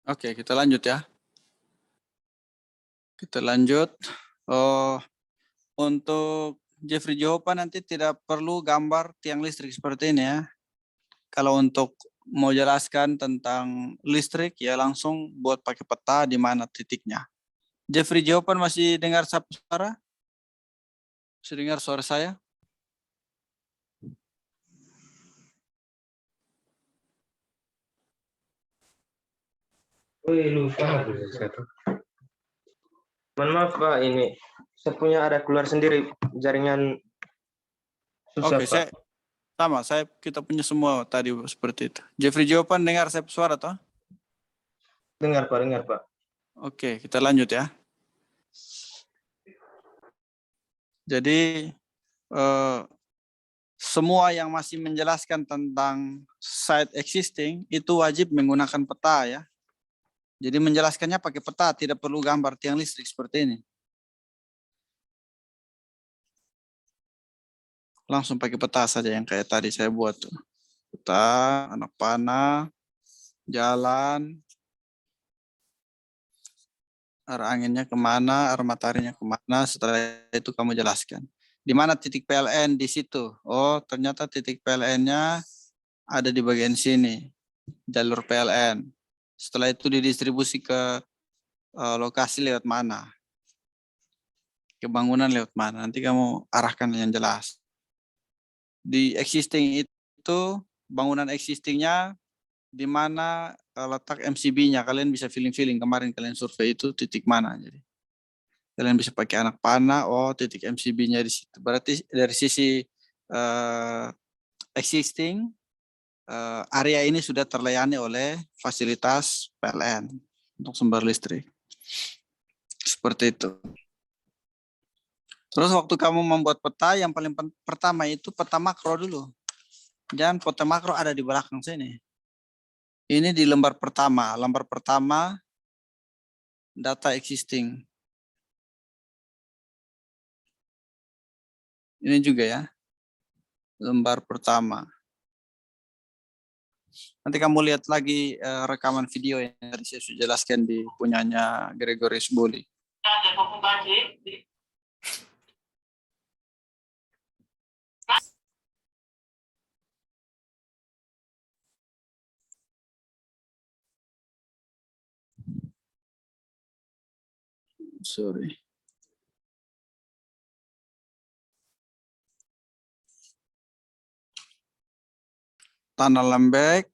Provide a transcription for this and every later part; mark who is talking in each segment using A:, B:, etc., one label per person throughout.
A: Oke, kita lanjut ya. Kita lanjut. Oh, untuk Jeffrey jawaban nanti tidak perlu gambar tiang listrik seperti ini ya. Kalau untuk mau jelaskan tentang listrik ya langsung buat pakai peta di mana titiknya. Jeffrey jawaban masih dengar suara? Masih dengar suara saya?
B: Wih, lupa aku satu. Mohon maaf Pak, ini saya punya ada keluar sendiri jaringan susah
A: Oke,
B: Pak.
A: kita punya semua tadi seperti itu. Jeffrey jawaban dengar saya suara toh?
B: Dengar Pak.
A: Oke, kita lanjut ya. Jadi semua yang masih menjelaskan tentang site existing itu wajib menggunakan peta ya. Jadi menjelaskannya pakai peta, tidak perlu gambar tiang listrik seperti ini. Langsung pakai peta saja yang kayak tadi saya buat tuh. Peta, anak panah, jalan, arah anginnya kemana, arah mataharinya kemana, setelah itu kamu jelaskan. Di mana titik PLN di situ? Oh, ternyata titik PLN-nya ada di bagian sini, jalur PLN. Setelah itu didistribusi ke lokasi lewat mana, ke bangunan lewat mana. Nanti kamu arahkan yang jelas. Di existing itu, bangunan existingnya di mana letak MCB-nya. Kalian bisa feeling-feeling kemarin kalian survei itu titik mana. Jadi kalian bisa pakai anak panah, oh titik MCB-nya di situ. Berarti dari sisi existing, area ini sudah terlayani oleh fasilitas PLN untuk sumber listrik. Seperti itu. Terus waktu kamu membuat peta, yang paling pertama itu peta makro dulu. Dan peta makro ada di belakang sini. Ini di lembar pertama. Lembar pertama, data existing. Ini juga ya, lembar pertama. Nanti kamu lihat lagi rekaman video yang tadi saya sudah jelaskan di punyanya Gregorius Bully. Sorry. Tanah lembek,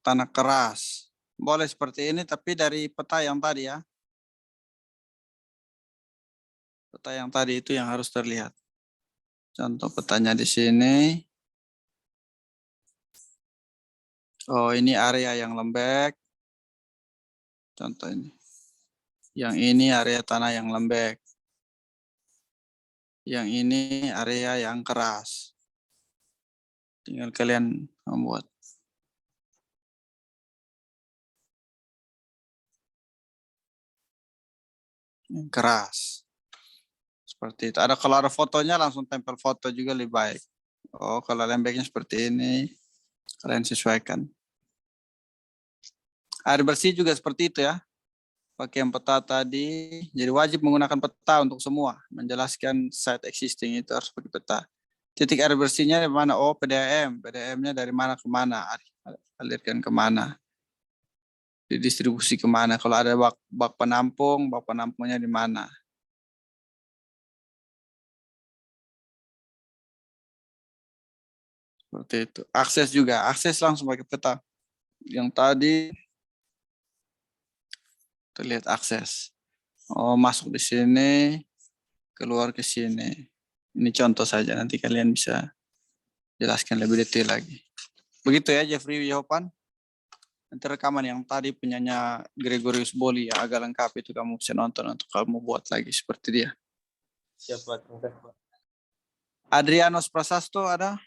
A: tanah keras. Boleh seperti ini, tapi dari peta yang tadi ya. Peta yang tadi itu yang harus terlihat. Contoh petanya di sini. Oh, ini area yang lembek. Contoh ini. Yang ini area tanah yang lembek. Yang ini area yang keras. Tinggal kalian membuat. Yang keras. Seperti itu. Kalau ada fotonya langsung tempel foto juga lebih baik. Oh, kalau lembeknya seperti ini, kalian sesuaikan. Air bersih juga seperti itu ya. Pakai yang peta tadi. Jadi wajib menggunakan peta untuk semua. Menjelaskan site existing itu harus pakai peta. Titik air bersihnya di mana? Oh, PDAM. PDAM-nya dari mana ke mana? Alirkan ke mana? Didistribusi ke mana? Kalau ada bak penampungnya di mana? Seperti itu. Akses juga. Akses langsung pakai peta. Yang tadi terlihat akses. Oh, masuk di sini, keluar ke sini. Ini contoh saja, nanti kalian bisa jelaskan lebih detail lagi. Begitu ya Jeffrey jawaban. Nanti rekaman yang tadi punyanya Gregorius Boli ya, agak lengkap itu kamu bisa nonton untuk kamu buat lagi seperti dia.
B: Siapa?
A: Adrianus Prasasto ada?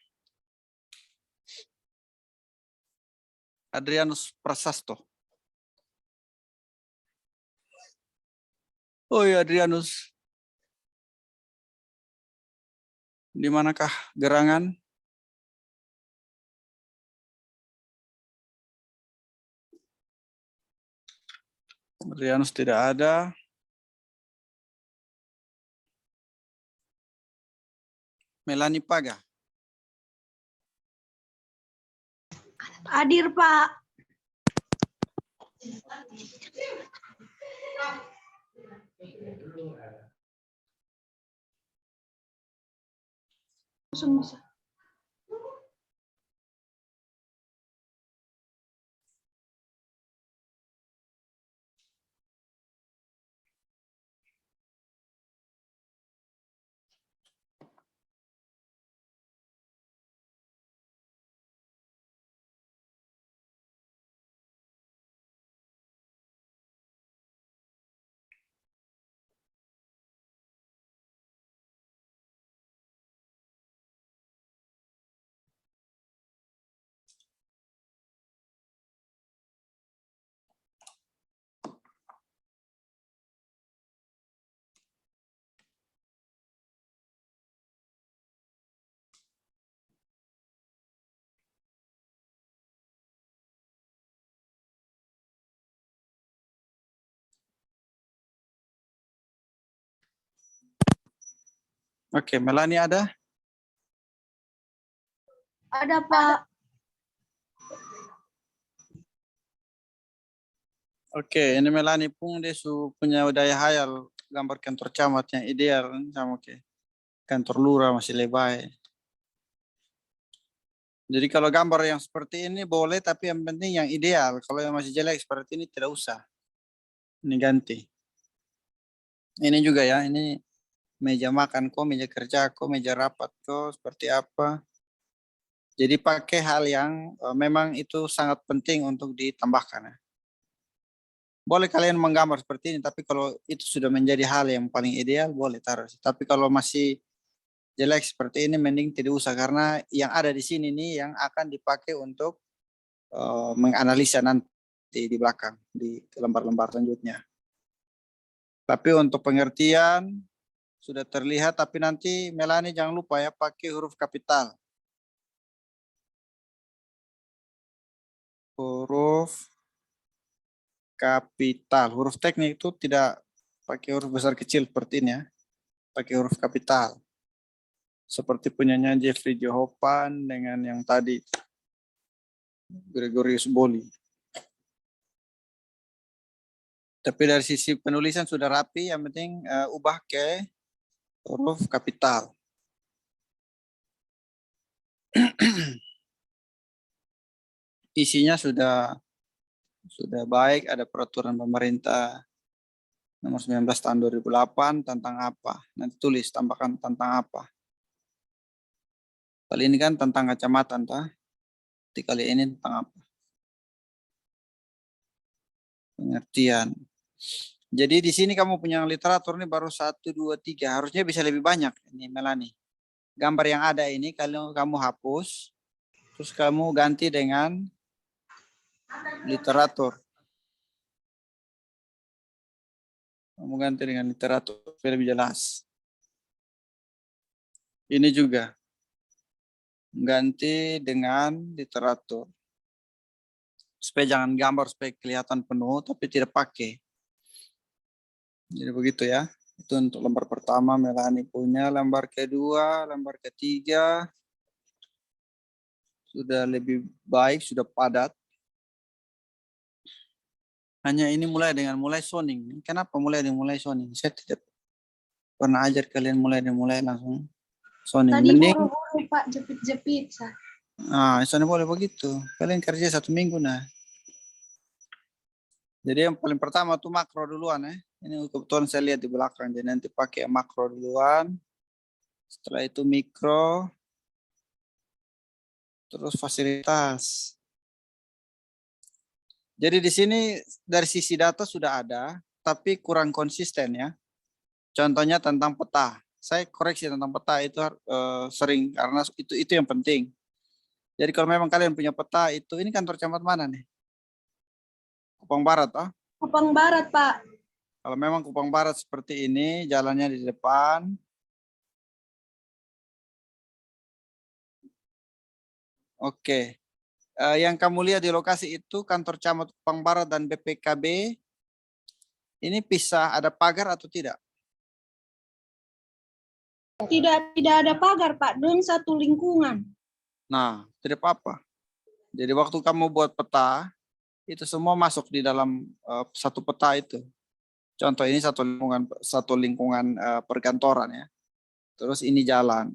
A: Adrianus Prasasto. Oh iya Adrianus. Di manakah gerangan? Rianus tidak ada. Melani Paga.
C: Hadir, Pak. Langsung bisa.
A: Oke, Melani ada?
C: Ada, Pak.
A: Oke, ini Melani pun dia punya daya hayal gambar kantor camat yang ideal sama ke kantor lurah masih lebay. Jadi kalau gambar yang seperti ini boleh, tapi yang penting yang ideal. Kalau yang masih jelek seperti ini tidak usah. Ini ganti. Ini juga ya, ini meja makan kok, meja kerja kok, meja rapat kok, seperti apa. Jadi pakai hal yang memang itu sangat penting untuk ditambahkan. Ya. Boleh kalian menggambar seperti ini, tapi kalau itu sudah menjadi hal yang paling ideal, boleh taruh. Tapi kalau masih jelek seperti ini, mending tidak usah. Karena yang ada di sini nih yang akan dipakai untuk menganalisa nanti di belakang, di lembar-lembar selanjutnya. Tapi untuk pengertian, sudah terlihat, tapi nanti Melani jangan lupa ya, pakai huruf kapital. Huruf kapital. Huruf teknik itu tidak pakai huruf besar kecil seperti ini ya. Pakai huruf kapital. Seperti punyanya Jeffrey Johopan dengan yang tadi Gregorius Boli. Tapi dari sisi penulisan sudah rapi, yang penting ubah ke huruf kapital. Isinya sudah baik, ada peraturan pemerintah nomor 19 tahun 2008 tentang apa. Nanti tulis, tambahkan tentang apa. Kali ini kan tentang kecamatan, kali ini tentang apa? Pengertian. Jadi di sini kamu punya literatur ini baru 1, 2, 3. Harusnya bisa lebih banyak ini Melani. Gambar yang ada ini kalau kamu hapus, terus kamu ganti dengan literatur. Kamu ganti dengan literatur supaya lebih jelas. Ini juga. Ganti dengan literatur. Supaya jangan gambar supaya kelihatan penuh tapi tidak pakai. Jadi begitu ya. Itu untuk lembar pertama Melani punya. Lembar kedua, lembar ketiga sudah lebih baik, sudah padat. Hanya ini mulai zoning. Kenapa mulai zoning? Saya tidak pernah ajar kalian mulai langsung zoning.
C: Tadi
A: Mending,
C: buru-buru, Pak, jepit-jepit.
A: zoning boleh begitu. Kalian kerja 1 minggu nah. Jadi yang paling pertama tuh makro duluan ya. Ini kebetulan saya lihat di belakang. Jadi nanti pakai makro duluan. Setelah itu mikro. Terus fasilitas. Jadi di sini dari sisi data sudah ada, tapi kurang konsisten ya. Contohnya tentang peta. Saya koreksi tentang peta itu sering karena itu yang penting. Jadi kalau memang kalian punya peta itu, ini kantor camat mana nih? Kupang Barat, oh?
C: Kupang Barat, Pak.
A: Kalau memang Kupang Barat seperti ini, jalannya di depan. Oke. Yang kamu lihat di lokasi itu kantor camat Kupang Barat dan BPKB Ini pisah, ada pagar atau tidak?
C: Tidak ada pagar, Pak. Dong satu lingkungan.
A: Nah, tidak apa-apa. Jadi waktu kamu buat peta, itu semua masuk di dalam satu peta itu. Contoh ini satu lingkungan perkantoran ya. Terus ini jalan.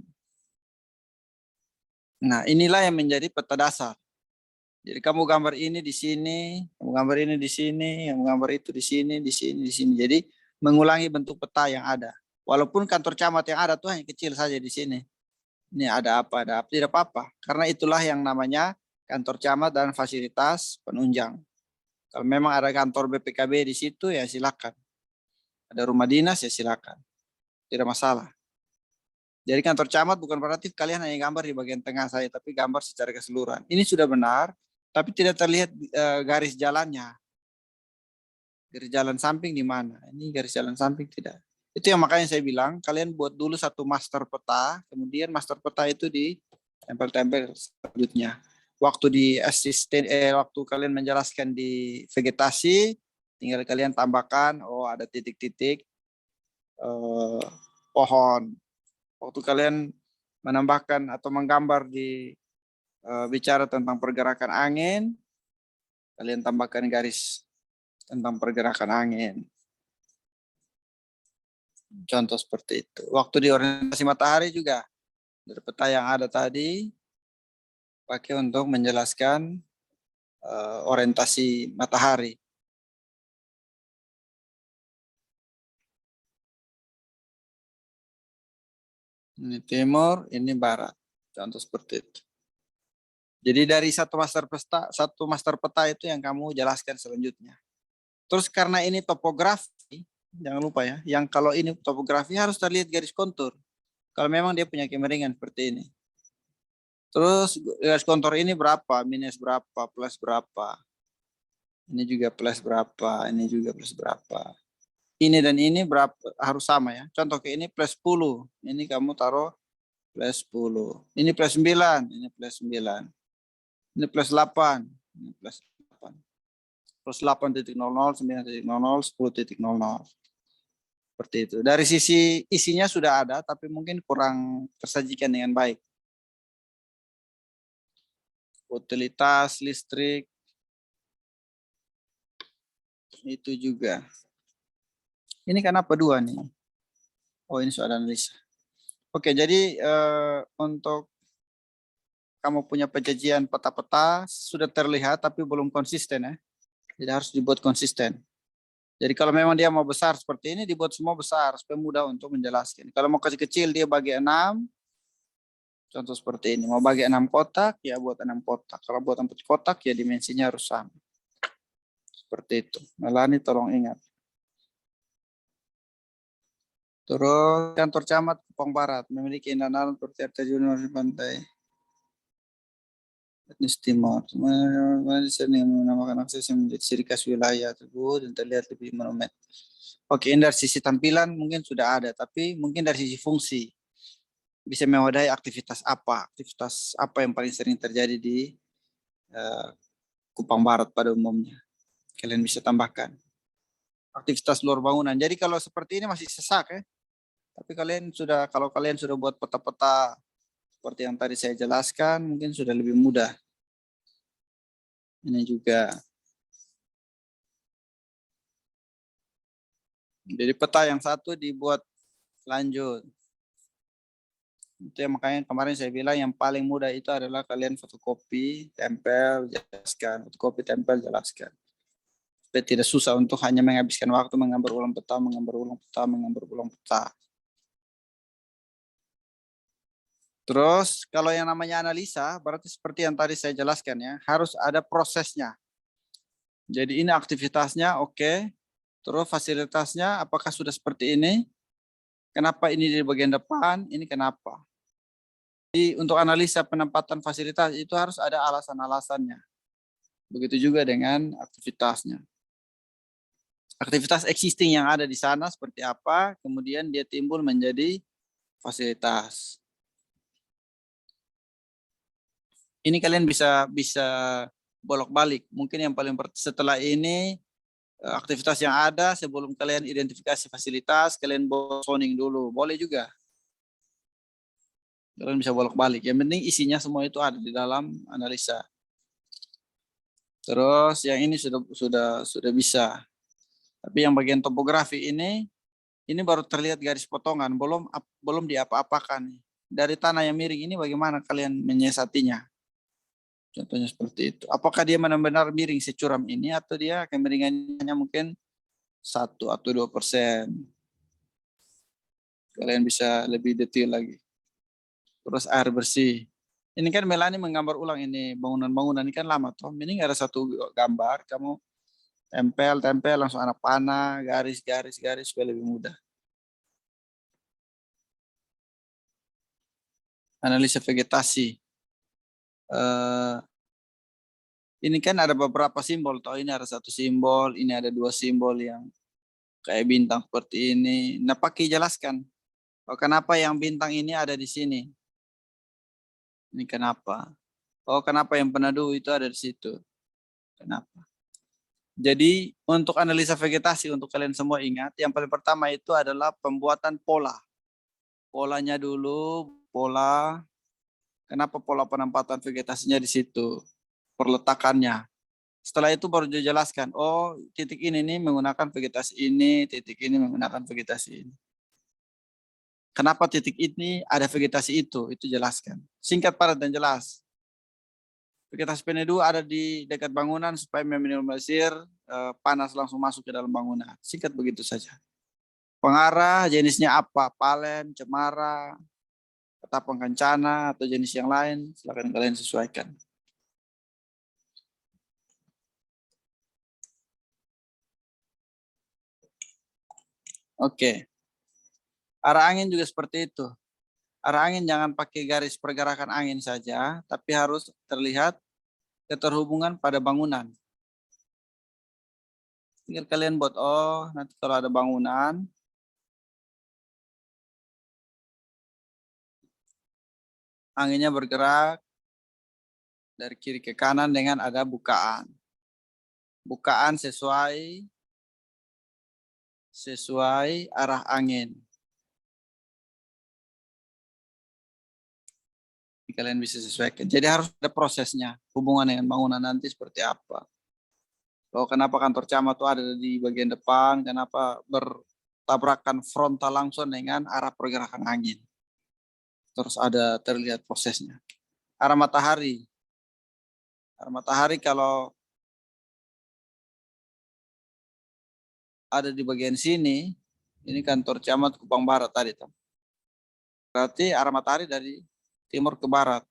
A: Nah, inilah yang menjadi peta dasar. Jadi kamu gambar ini di sini, kamu gambar ini di sini, kamu gambar itu di sini, di sini, di sini. Jadi mengulangi bentuk peta yang ada. Walaupun kantor camat yang ada tuh hanya kecil saja di sini. Ini ada apa, tidak apa-apa. Karena itulah yang namanya kantor camat dan fasilitas penunjang. Kalau memang ada kantor BPKB di situ ya silakan. Ada rumah dinas ya silakan. Tidak masalah. Jadi kantor camat bukan berarti kalian hanya gambar di bagian tengah saya, tapi gambar secara keseluruhan. Ini sudah benar, tapi tidak terlihat garis jalannya. Garis jalan samping di mana? Ini garis jalan samping tidak. Itu yang makanya saya bilang, kalian buat dulu satu master peta, kemudian master peta itu ditempel-tempel selanjutnya. Waktu di asisten, waktu kalian menjelaskan di vegetasi, tinggal kalian tambahkan, oh ada titik-titik pohon. Waktu kalian menambahkan atau menggambar di bicara tentang pergerakan angin, kalian tambahkan garis tentang pergerakan angin. Contoh seperti itu. Waktu di orientasi matahari juga, dari peta yang ada tadi, pakai untuk menjelaskan orientasi matahari. Ini timur, ini barat. Contoh seperti itu. Jadi dari satu master peta itu yang kamu jelaskan selanjutnya. Terus karena ini topografi, jangan lupa ya, yang kalau ini topografi harus terlihat garis kontur. Kalau memang dia punya kemiringan seperti ini. Terus garis kontur ini berapa, minus berapa, plus berapa. Ini juga plus berapa, ini juga plus berapa. Ini dan ini berapa harus sama ya. Contoh kayak ini plus 10. Ini kamu taruh plus 10. Ini plus 9, ini plus 9. Ini plus 8, ini plus 8. Plus 8.00, 9.00, 10.00. Seperti itu. Dari sisi isinya sudah ada, tapi mungkin kurang tersajikan dengan baik. Utilitas, listrik, itu juga. Ini kenapa dua nih? Oh ini sudah analisa. Oke, jadi untuk kamu punya penyajian peta-peta sudah terlihat tapi belum konsisten ya. Jadi harus dibuat konsisten. Jadi kalau memang dia mau besar seperti ini, dibuat semua besar supaya mudah untuk menjelaskan. Kalau mau kecil-kecil dia bagi 6, contoh seperti ini. Mau bagi 6 kotak, ya buat 6 kotak. Kalau buat 4 kotak, ya dimensinya harus sama. Seperti itu. Melani tolong ingat. Terus kantor camat Kupang Barat memiliki indah alam seperti RT Junior di pantai etnis Timur. Disini yang menamakan akses yang menjadi ciri khas wilayah tersebut dan terlihat lebih monumen. Oke, ini dari sisi tampilan mungkin sudah ada, tapi mungkin dari sisi fungsi bisa mewadahi aktivitas apa yang paling sering terjadi di Kupang Barat pada umumnya. Kalian bisa tambahkan aktivitas luar bangunan. Jadi kalau seperti ini masih sesak ya. Tapi kalau kalian sudah buat peta-peta seperti yang tadi saya jelaskan, mungkin sudah lebih mudah. Ini juga. Jadi peta yang satu dibuat lanjut. Itu yang makanya kemarin saya bilang yang paling mudah itu adalah kalian fotokopi, tempel, jelaskan. Fotokopi, tempel, jelaskan. Supaya tidak susah untuk hanya menghabiskan waktu menggambar ulang peta, menggambar ulang peta, menggambar ulang peta. Terus kalau yang namanya analisa, berarti seperti yang tadi saya jelaskan ya, harus ada prosesnya. Jadi ini aktivitasnya oke. Terus fasilitasnya apakah sudah seperti ini? Kenapa ini di bagian depan? Ini kenapa? Jadi untuk analisa penempatan fasilitas itu harus ada alasan-alasannya. Begitu juga dengan aktivitasnya. Aktivitas existing yang ada di sana seperti apa, kemudian dia timbul menjadi fasilitas. Ini kalian bisa bolak-balik. Mungkin yang paling setelah ini aktivitas yang ada sebelum kalian identifikasi fasilitas, kalian zoning dulu. Boleh juga. Kalian bisa bolak-balik. Yang penting isinya semua itu ada di dalam analisa. Terus yang ini sudah bisa. Tapi yang bagian topografi ini baru terlihat garis potongan, belum diapa-apakan. Dari tanah yang miring ini bagaimana kalian menyiasatinya? Contohnya seperti itu. Apakah dia benar-benar miring securam ini atau dia kemiringannya mungkin 1 atau 2%. Kalian bisa lebih detail lagi. Terus air bersih. Ini kan Melani menggambar ulang ini bangunan-bangunan ini kan lama toh. Ini ada satu gambar, kamu tempel langsung anak panah, garis supaya lebih mudah. Analisa vegetasi. Ini kan ada beberapa simbol toh. Ini ada satu simbol, ini ada 2 simbol yang kayak bintang seperti ini. Nah, pakai jelaskan. Oh, kenapa yang bintang ini ada di sini? Ini kenapa? Oh, kenapa yang penadu itu ada di situ? Kenapa? Jadi untuk analisa vegetasi untuk kalian semua ingat, yang paling pertama itu adalah pembuatan pola. Polanya dulu, pola. Kenapa pola penempatan vegetasinya di situ? Perletakannya. Setelah itu baru dijelaskan, oh titik ini nih menggunakan vegetasi ini, titik ini menggunakan vegetasi ini. Kenapa titik ini ada vegetasi itu jelaskan. Singkat, padat, dan jelas. Vegetasi peneduh ada di dekat bangunan supaya meminimalisir panas langsung masuk ke dalam bangunan. Singkat begitu saja. Pengarah jenisnya apa? Palen, cemara, ketapang kencana, atau jenis yang lain. Silakan kalian sesuaikan. Oke. Arah angin juga seperti itu. Arah angin jangan pakai garis pergerakan angin saja, tapi harus terlihat keterhubungan pada bangunan. Tinggal kalian buat, oh nanti kalau ada bangunan, anginnya bergerak dari kiri ke kanan dengan ada bukaan. Bukaan sesuai arah angin. Kalian bisa sesuaikan. Jadi harus ada prosesnya, hubungan dengan bangunan nanti seperti apa. Oh, kenapa kantor camat itu ada di bagian depan, kenapa bertabrakan frontal langsung dengan arah pergerakan angin. Terus ada terlihat prosesnya. Arah matahari. Arah matahari kalau ada di bagian sini, ini kantor camat Kupang Barat tadi. Berarti arah matahari dari timur ke barat.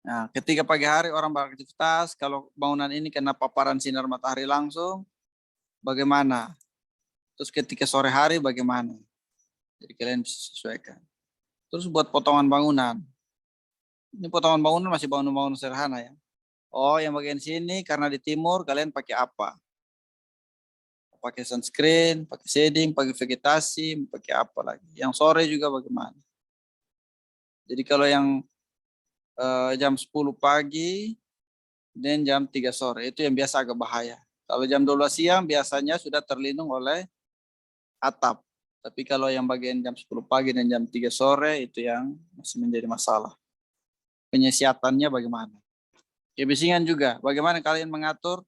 A: Nah, ketika pagi hari orang beraktivitas, kalau bangunan ini kena paparan sinar matahari langsung, bagaimana? Terus ketika sore hari bagaimana? Jadi kalian bisa sesuaikan. Terus buat potongan bangunan. Ini potongan bangunan masih bangunan-bangunan sederhana ya. Oh, yang bagian sini karena di timur kalian pakai apa? Pakai sunscreen, pakai shading, pakai vegetasi, pakai apa lagi? Yang sore juga bagaimana? Jadi kalau yang jam 10 pagi dan jam 3 sore itu yang biasa agak bahaya. Kalau jam 12 siang biasanya sudah terlindung oleh atap. Tapi kalau yang bagian jam 10 pagi dan jam 3 sore itu yang masih menjadi masalah. Penyesiatannya bagaimana? Kebisingan juga. Bagaimana kalian mengatur?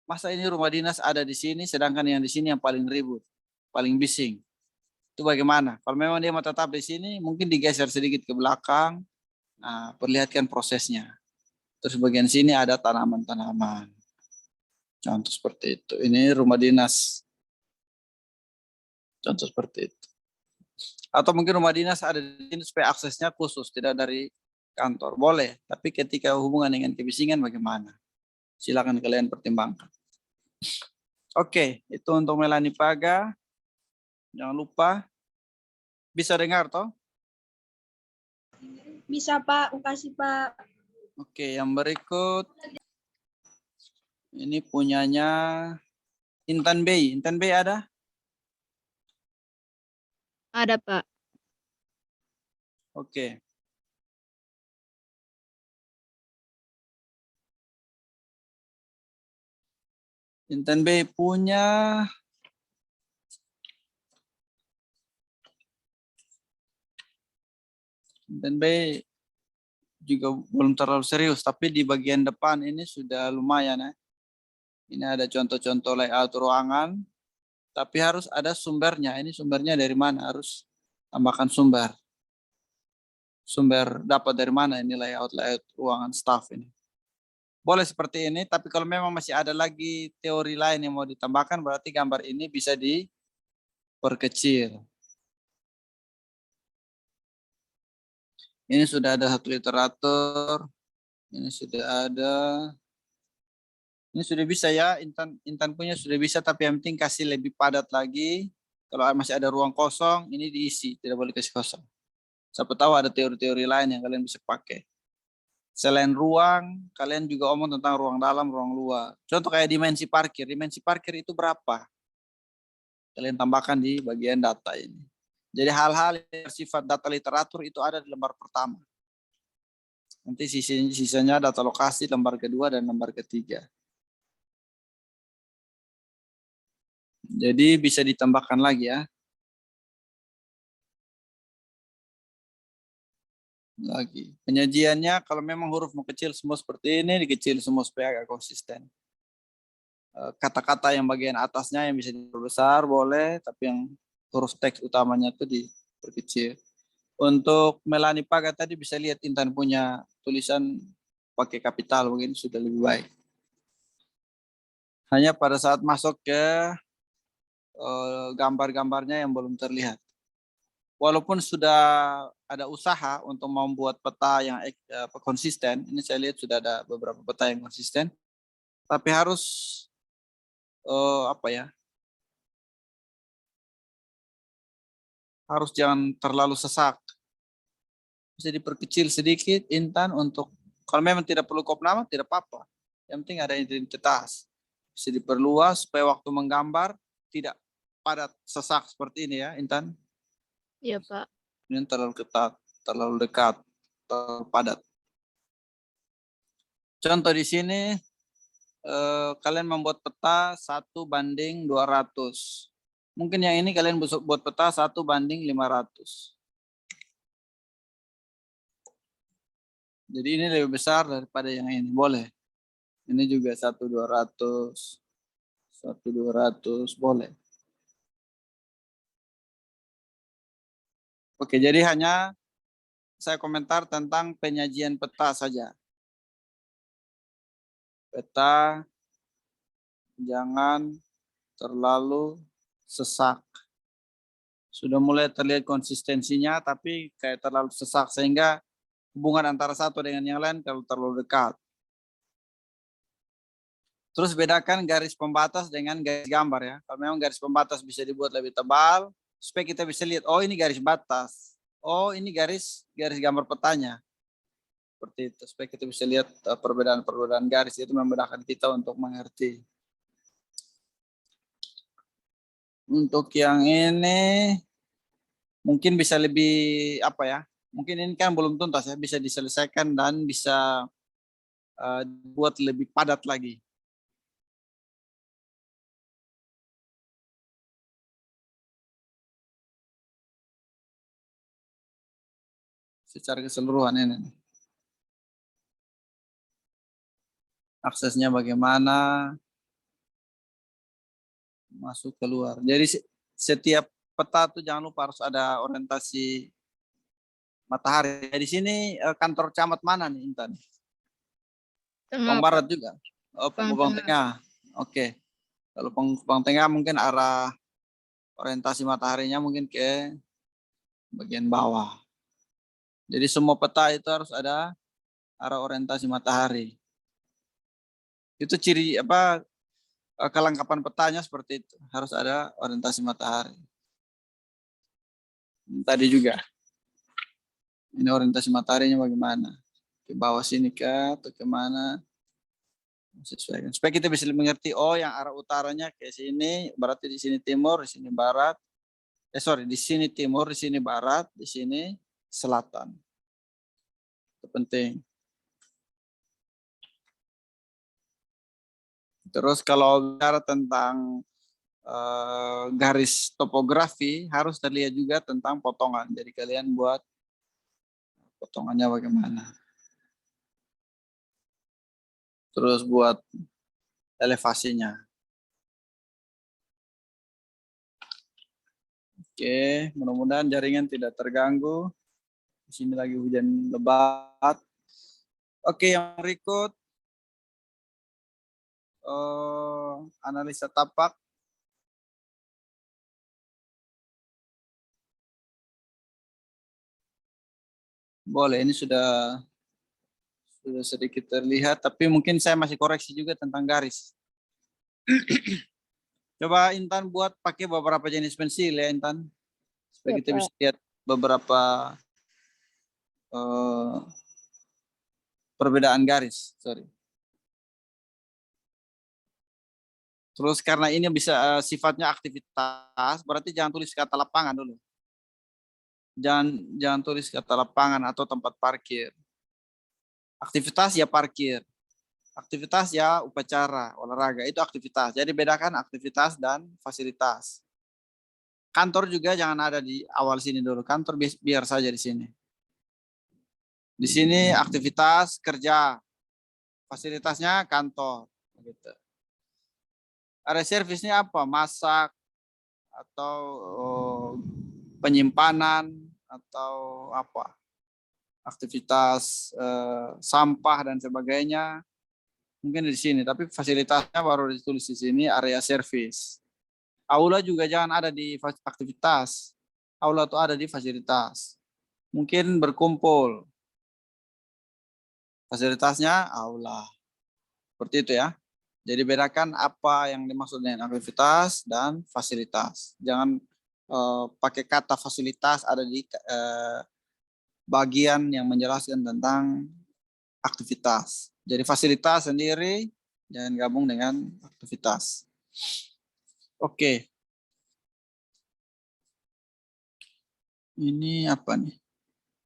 A: Masa ini rumah dinas ada di sini sedangkan yang di sini yang paling ribut, paling bising. Itu bagaimana? Kalau memang dia mau tetap di sini, mungkin digeser sedikit ke belakang. Nah, perlihatkan prosesnya. Terus bagian sini ada tanaman-tanaman. Contoh seperti itu. Ini rumah dinas. Contoh seperti itu. Atau mungkin rumah dinas ada di sini supaya aksesnya khusus, tidak dari kantor. Boleh, tapi ketika hubungan dengan kebisingan bagaimana? Silakan kalian pertimbangkan. Oke, itu untuk Melani Paga. Jangan lupa. Bisa dengar toh?
C: Bisa Pak, makasih Pak.
A: Oke, yang berikut. Ini punyanya Intan Bey. Intan Bey ada?
D: Ada, Pak.
A: Oke. Intan B punya Intan B juga belum terlalu serius, tapi di bagian depan ini sudah lumayan ya. Ini ada contoh-contoh layout ruangan, tapi harus ada sumbernya. Ini sumbernya dari mana? Harus tambahkan sumber. Sumber dapat dari mana ini layout ruangan staff ini. Boleh seperti ini, tapi kalau memang masih ada lagi teori lain yang mau ditambahkan, berarti gambar ini bisa diperkecil. Ini sudah ada satu literatur, ini sudah ada. Ini sudah bisa ya, Intan punya sudah bisa, tapi yang penting kasih lebih padat lagi. Kalau masih ada ruang kosong, ini diisi, tidak boleh kasih kosong. Siapa tahu ada teori-teori lain yang kalian bisa pakai. Selain ruang, kalian juga omong tentang ruang dalam, ruang luar. Contoh kayak dimensi parkir itu berapa? Kalian tambahkan di bagian data ini. Jadi hal-hal yang bersifat data literatur itu ada di lembar pertama. Nanti sisanya data lokasi lembar kedua dan lembar ketiga. Jadi bisa ditambahkan lagi ya. Lagi. Penyajiannya kalau memang huruf mau kecil semua seperti ini, dikecil semua supaya agak konsisten. Kata-kata yang bagian atasnya yang bisa diperbesar boleh, tapi yang huruf teks utamanya itu diperkecil. Untuk Melani Paga tadi bisa lihat Intan punya tulisan pakai kapital, mungkin sudah lebih baik. Hanya pada saat masuk ke gambar-gambarnya yang belum terlihat. Walaupun sudah ada usaha untuk membuat peta yang konsisten, ini saya lihat sudah ada beberapa peta yang konsisten, tapi harus harus jangan terlalu sesak. Bisa diperkecil sedikit Intan untuk kalau memang tidak perlu kop nama tidak apa-apa. Yang penting ada identitas. Bisa diperluas supaya waktu menggambar tidak padat sesak seperti ini ya Intan.
D: Iya, Pak.
A: Ini terlalu ketat, terlalu dekat, terlalu padat. Contoh di sini kalian membuat peta 1:200. Mungkin yang ini kalian buat peta 1:500. Jadi ini lebih besar daripada yang ini, boleh. Ini juga 1:200, 1:200 boleh. Oke, jadi hanya saya komentar tentang penyajian peta saja. Peta jangan terlalu sesak. Sudah mulai terlihat konsistensinya, tapi kayak terlalu sesak sehingga hubungan antara satu dengan yang lain kalau terlalu dekat. Terus bedakan garis pembatas dengan garis gambar ya. Kalau memang garis pembatas bisa dibuat lebih tebal, supaya kita bisa lihat, oh ini garis batas. Oh ini garis gambar petanya. Seperti itu, supaya kita bisa lihat perbedaan-perbedaan garis itu memudahkan kita untuk mengerti. Untuk yang ini mungkin bisa lebih mungkin ini kan belum tuntas ya, bisa diselesaikan dan bisa buat lebih padat lagi. Secara keseluruhan ini. Aksesnya bagaimana, masuk keluar. Jadi setiap peta tuh jangan lupa harus ada orientasi matahari. Di sini kantor camat mana nih Intan? Pang Barat juga. Oh, Pang Tengah. Oke. Kalau Pang Tengah mungkin arah orientasi mataharinya mungkin ke bagian bawah. Jadi semua peta itu harus ada arah orientasi matahari. Itu ciri kelengkapan petanya seperti itu. Harus ada orientasi matahari. Tadi juga. Ini orientasi mataharinya bagaimana? Ke bawah sini kah atau kemana? Sesuaikan. Supaya kita bisa mengerti, oh yang arah utaranya ke sini, berarti di sini timur, di sini barat. Di sini timur, di sini barat, di sini selatan. Itu penting. Terus kalau bicara tentang garis topografi, harus terlihat juga tentang potongan. Jadi kalian buat potongannya bagaimana. Terus buat elevasinya. Oke, mudah-mudahan jaringan tidak terganggu. Di sini lagi hujan lebat. Oke, yang berikut analisa tapak. Boleh, ini sudah sedikit terlihat, tapi mungkin saya masih koreksi juga tentang garis. Coba Intan buat pakai beberapa jenis pensil ya Intan, supaya
C: Ya,
A: kita
C: Pak.
A: bisa lihat beberapa perbedaan garis. Sorry. Terus karena ini bisa sifatnya aktivitas, berarti jangan tulis kata lapangan dulu. Jangan tulis kata lapangan atau tempat parkir. Aktivitas ya parkir. Aktivitas ya upacara, olahraga, itu aktivitas. Jadi bedakan aktivitas dan fasilitas. Kantor juga jangan ada di awal sini dulu. Kantor biar saja di sini. Di sini aktivitas kerja, fasilitasnya kantor. Gitu. Ada servisnya apa? Masak atau penyimpanan atau apa? Aktivitas sampah dan sebagainya. Mungkin di sini, tapi fasilitasnya baru ditulis di sini area servis. Aula juga jangan ada di aktivitas. Aula itu ada di fasilitas. Mungkin berkumpul. Fasilitasnya aula. Seperti itu ya. Jadi bedakan apa yang dimaksud dengan aktivitas dan fasilitas. Jangan pakai kata fasilitas ada di bagian yang menjelaskan tentang aktivitas. Jadi fasilitas sendiri jangan gabung dengan aktivitas. Oke. Ini apa nih?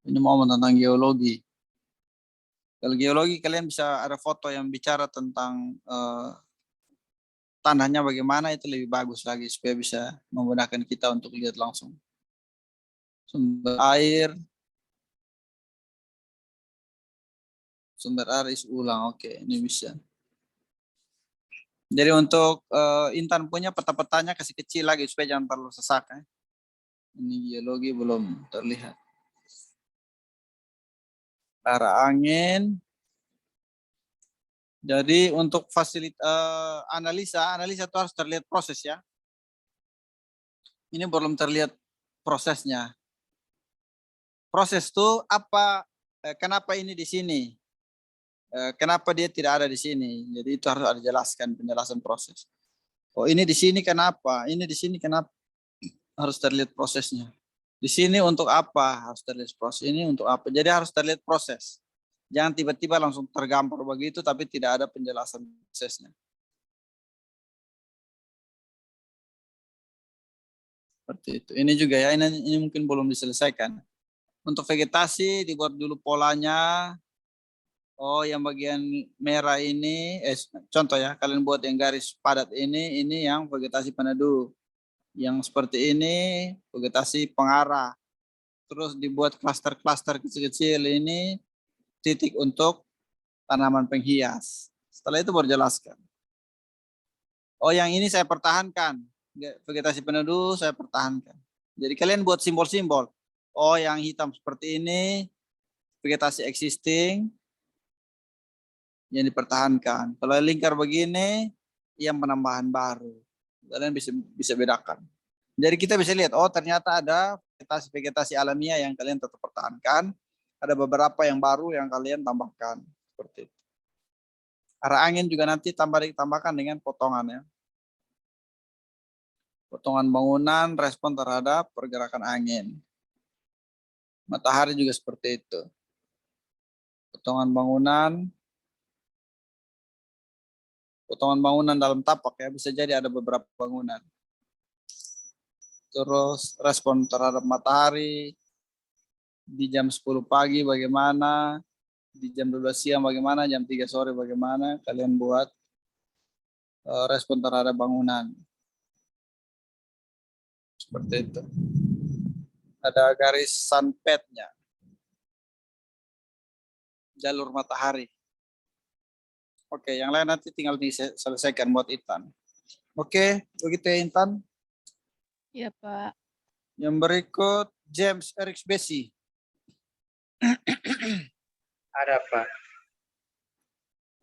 A: Ini mau tentang geologi. Kalau geologi kalian bisa ada foto yang bicara tentang tanahnya bagaimana, itu lebih bagus lagi supaya bisa memudahkan kita untuk lihat langsung. Sumber air isi ulang. Oke, ini bisa. Jadi untuk Intan punya peta-petanya kasih kecil lagi supaya jangan terlalu sesak. Ini geologi belum terlihat. Arah angin. Jadi untuk analisa itu harus terlihat proses ya. Ini belum terlihat prosesnya. Proses itu apa? Kenapa ini di sini? Kenapa dia tidak ada di sini? Jadi itu harus ada jelaskan penjelasan proses. Oh ini di sini kenapa? Ini di sini kenapa? Harus terlihat prosesnya. Di sini untuk apa? Harus terlihat proses. Ini untuk apa? Jadi harus terlihat proses. Jangan tiba-tiba langsung tergambar begitu tapi tidak ada penjelasan prosesnya. Seperti itu. Ini juga ya, ini mungkin belum diselesaikan. Untuk vegetasi dibuat dulu polanya. Oh, yang bagian merah ini, contoh ya, kalian buat yang garis padat ini yang vegetasi peneduh. Yang seperti ini, vegetasi pengarah. Terus dibuat klaster-klaster kecil-kecil ini, titik untuk tanaman penghias. Setelah itu baru jelaskan. Oh, yang ini saya pertahankan. Vegetasi peneduh saya pertahankan. Jadi kalian buat simbol-simbol. Oh, yang hitam seperti ini, vegetasi existing, yang dipertahankan. Kalau lingkar begini, yang penambahan baru. Kalian bisa bedakan. Jadi kita bisa lihat, oh ternyata ada vegetasi alamiah yang kalian tetap pertahankan. Ada beberapa yang baru yang kalian tambahkan. Seperti itu. Arah angin juga nanti tambahkan dengan potongannya. Potongan bangunan, respon terhadap pergerakan angin. Matahari juga seperti itu. Potongan bangunan dalam tapak ya, bisa jadi ada beberapa bangunan. Terus respon terhadap matahari di jam 10 pagi bagaimana, di jam 12 siang bagaimana, jam 3 sore bagaimana, kalian buat respon terhadap bangunan. Seperti itu. Ada garis sunpadnya. Jalur matahari. Oke, yang lain nanti tinggal diselesaikan buat Intan. Oke, begitu ya Intan.
D: Iya, Pak.
A: Yang berikut James Eric Bessy.
B: Ada, Pak.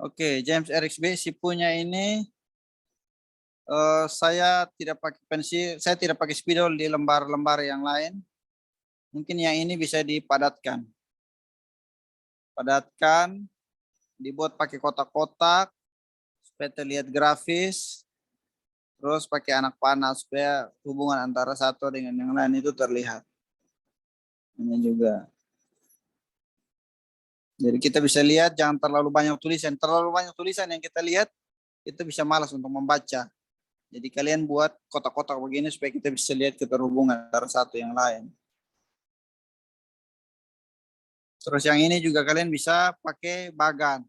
A: Oke, James Eric Bessy punya ini. Saya tidak pakai pensil, saya tidak pakai spidol di lembar-lembar yang lain. Mungkin yang ini bisa dipadatkan. Padatkan, dibuat pakai kotak-kotak, supaya terlihat grafis. Terus pakai anak panah supaya hubungan antara satu dengan yang lain itu terlihat. Ini juga. Jadi kita bisa lihat jangan terlalu banyak tulisan. Terlalu banyak tulisan yang kita lihat itu bisa malas untuk membaca. Jadi kalian buat kotak-kotak begini supaya kita bisa lihat keterhubungan antara satu yang lain. Terus yang ini juga kalian bisa pakai bagan.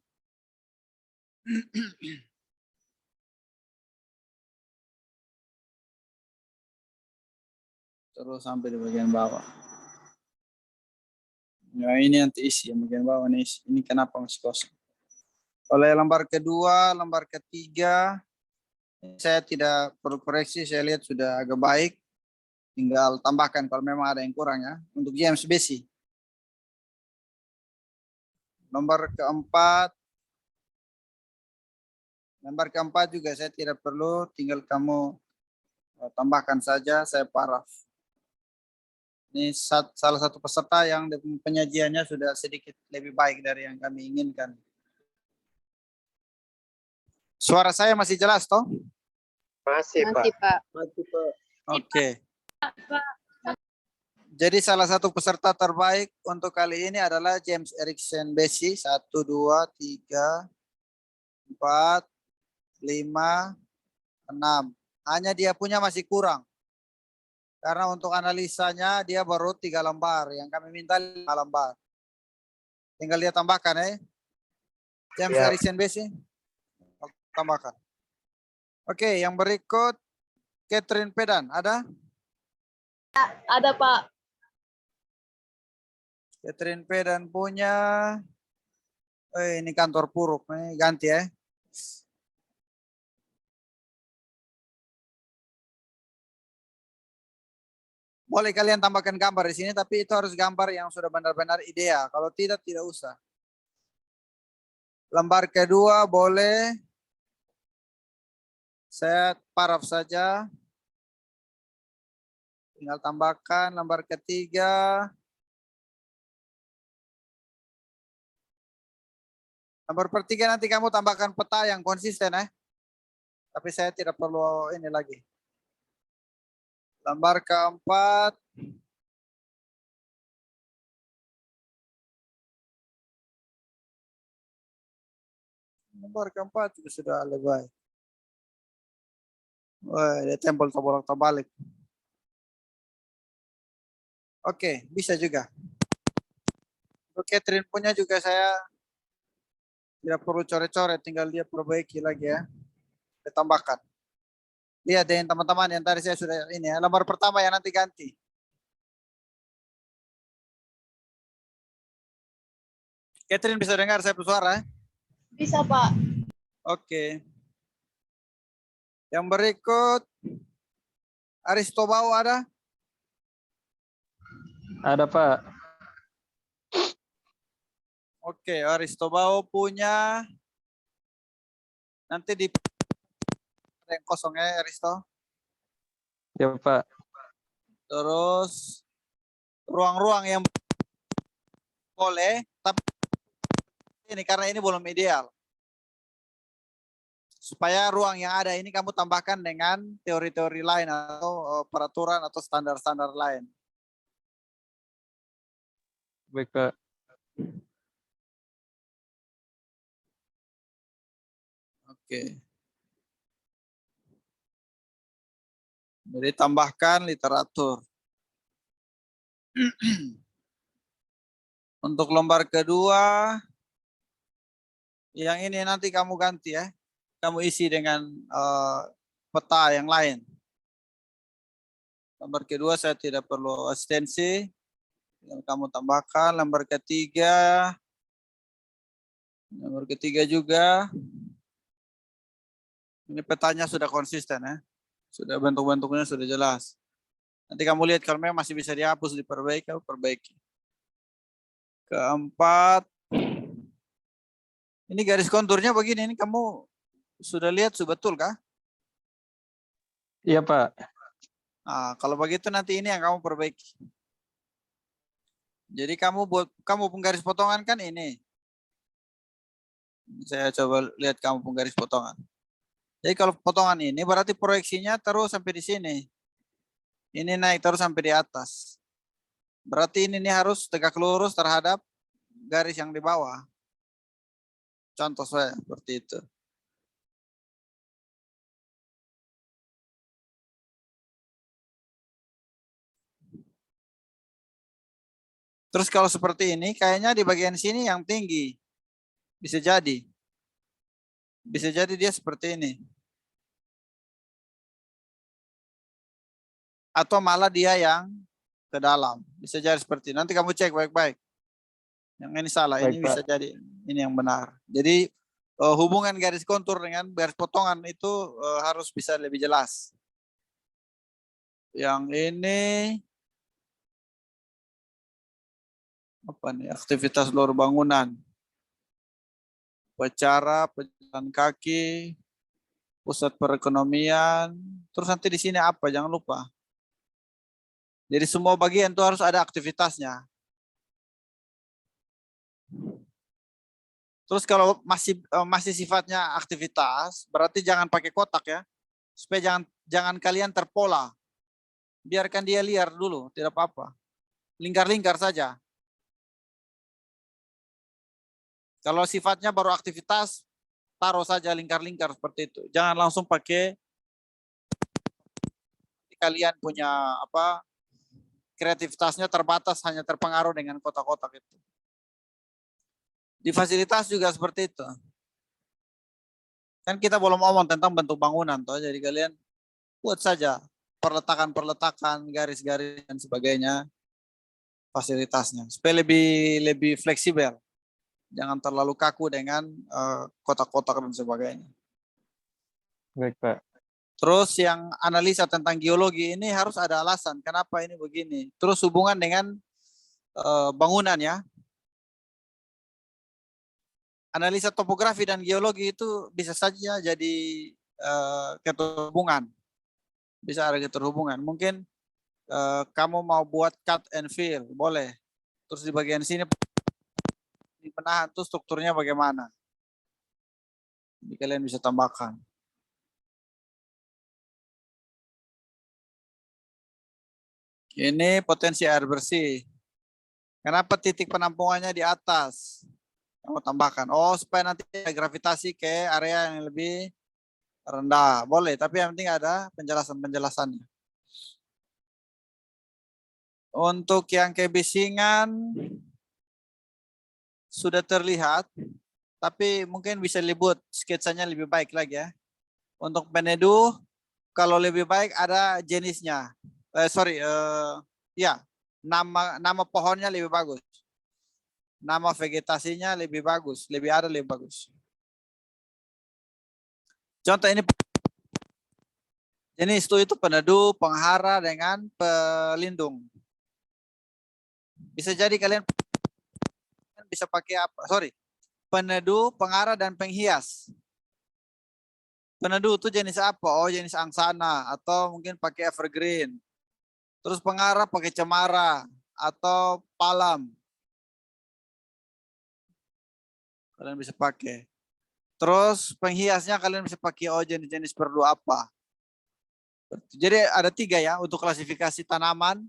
A: Terus sampai di bagian bawah. Ya ini nanti isi yang bagian bawah nih. Ini kenapa masih kosong? Oleh lembar kedua, lembar ketiga, saya tidak perlu koreksi. Saya lihat sudah agak baik. Tinggal tambahkan kalau memang ada yang kurang ya. Untuk James Bessy. Lembar keempat juga saya tidak perlu, tinggal kamu tambahkan saja, saya paraf. Ini salah satu peserta yang penyajiannya sudah sedikit lebih baik dari yang kami inginkan. Suara saya masih jelas toh?
B: Masih, Pak.
D: Masih, Pak.
B: Masih, Pak.
A: Oke. Jadi salah satu peserta terbaik untuk kali ini adalah James Erickson Bessy. 1, 2, 3, 4, 5, 6. Hanya dia punya masih kurang. Karena untuk analisanya dia baru 3 lembar. Yang kami minta 5 lembar. Tinggal dia tambahkan ya. James
B: Ya.
A: Erickson Bessy. Tambahkan. Oke, yang berikut Catherine Pedan. Ada?
C: Ada, Pak.
A: Catherine Pedan punya. Ini kantor Puruk. Ini ganti ya. Boleh kalian tambahkan gambar di sini, tapi itu harus gambar yang sudah benar-benar ideal. Kalau tidak, tidak usah. Lembar kedua boleh. Saya paraf saja. Tinggal tambahkan lembar ketiga. Lembar pertiga nanti kamu tambahkan peta yang konsisten ya. Tapi saya tidak perlu ini lagi. Lembar keempat. Lembar keempat juga sudah lebay. Wah, dia tempel terbolak-terbalik. Oke, bisa juga. Untuk Catherine punya juga saya tidak perlu coret-coret, tinggal dia perbaiki lagi ya. Ditambahkan. Lihat deh teman-teman yang tadi saya sudah ini ya. Lembar pertama yang nanti ganti. Catherine bisa dengar saya bersuara?
C: Bisa, Pak.
A: Oke. Yang berikut Aristobau ada?
B: Ada, Pak.
A: Oke, Aristobau punya. Nanti di yang kosong ya Aristo.
B: Ya, Pak.
A: Terus ruang-ruang yang boleh, tapi ini karena ini belum ideal. Supaya ruang yang ada ini kamu tambahkan dengan teori-teori lain atau peraturan atau standar-standar lain.
B: Baik, Pak.
A: Oke. Jadi tambahkan literatur. Untuk lembar kedua, yang ini nanti kamu ganti ya. kamu isi dengan peta yang lain. Lembar kedua saya tidak perlu asistensi. Kamu tambahkan lembar ketiga. Nomor ketiga juga. Ini petanya sudah konsisten ya. Sudah bentuk-bentuknya sudah jelas. Nanti kamu lihat kalau memang masih bisa dihapus, diperbaiki, kamu perbaiki. Keempat. Ini garis konturnya begini. Ini kamu sudah lihat betul kah?
B: Iya, Pak.
A: Nah, kalau begitu nanti ini yang kamu perbaiki. Jadi kamu penggaris potongan kan ini. Saya coba lihat kamu penggaris potongan. Jadi kalau potongan ini berarti proyeksinya terus sampai di sini. Ini naik terus sampai di atas. Berarti ini harus tegak lurus terhadap garis yang di bawah. Contoh saya seperti itu. Terus kalau seperti ini, kayaknya di bagian sini yang tinggi. Bisa jadi. Bisa jadi dia seperti ini. Atau malah dia yang ke dalam. Bisa jadi seperti ini. Nanti kamu cek baik-baik. Yang ini salah,
B: Baik,
A: ini
B: Pak.
A: bisa jadi ini yang benar. Jadi hubungan garis kontur dengan garis potongan itu harus bisa lebih jelas. Yang ini apa nih? Aktivitas luar bangunan. Upacara, pejalan kaki, pusat perekonomian. Terus nanti di sini apa? Jangan lupa. Jadi semua bagian itu harus ada aktivitasnya. Terus kalau masih sifatnya aktivitas, berarti jangan pakai kotak ya. Supaya jangan kalian terpola. Biarkan dia liar dulu, tidak apa-apa. Lingkar-lingkar saja. Kalau sifatnya baru aktivitas, taruh saja lingkar-lingkar seperti itu. Jangan langsung pakai kalian punya apa? Kreativitasnya terbatas, hanya terpengaruh dengan kotak-kotak itu. Di fasilitas juga seperti itu. Kan kita belum ngomong tentang bentuk bangunan toh, jadi kalian buat saja perletakan-perletakan, garis-garis dan sebagainya fasilitasnya supaya lebih fleksibel. Jangan terlalu kaku dengan kotak-kotak dan sebagainya.
B: Baik, Pak.
A: Terus yang analisa tentang geologi ini harus ada alasan kenapa ini begini. Terus hubungan dengan bangunan ya. Analisa topografi dan geologi itu bisa saja jadi keterhubungan. Bisa ada keterhubungan. Mungkin kamu mau buat cut and fill, boleh. Terus di bagian sini di penahan itu strukturnya bagaimana. Jadi kalian bisa tambahkan. Ini potensi air bersih. Kenapa titik penampungannya di atas? Kamu tambahkan. Oh, supaya nanti ada gravitasi ke area yang lebih rendah. Boleh, tapi yang penting ada penjelasan-penjelasannya. Untuk yang kebisingan sudah terlihat, tapi mungkin bisa dibuat sketsanya lebih baik lagi ya. Untuk peneduh, kalau lebih baik ada jenisnya. Ya, nama pohonnya lebih bagus. Nama vegetasinya lebih bagus, lebih bagus. Contoh ini jenis itu peneduh, penghara dengan pelindung. Bisa jadi kalian bisa pakai apa? Peneduh, penghara dan penghias. Peneduh itu jenis apa? Oh, jenis angsana atau mungkin pakai evergreen. Terus penghara pakai cemara atau palam. Kalian bisa pakai. Terus penghiasnya kalian bisa pakai jenis-jenis perlu apa. Jadi ada 3 ya untuk klasifikasi tanaman.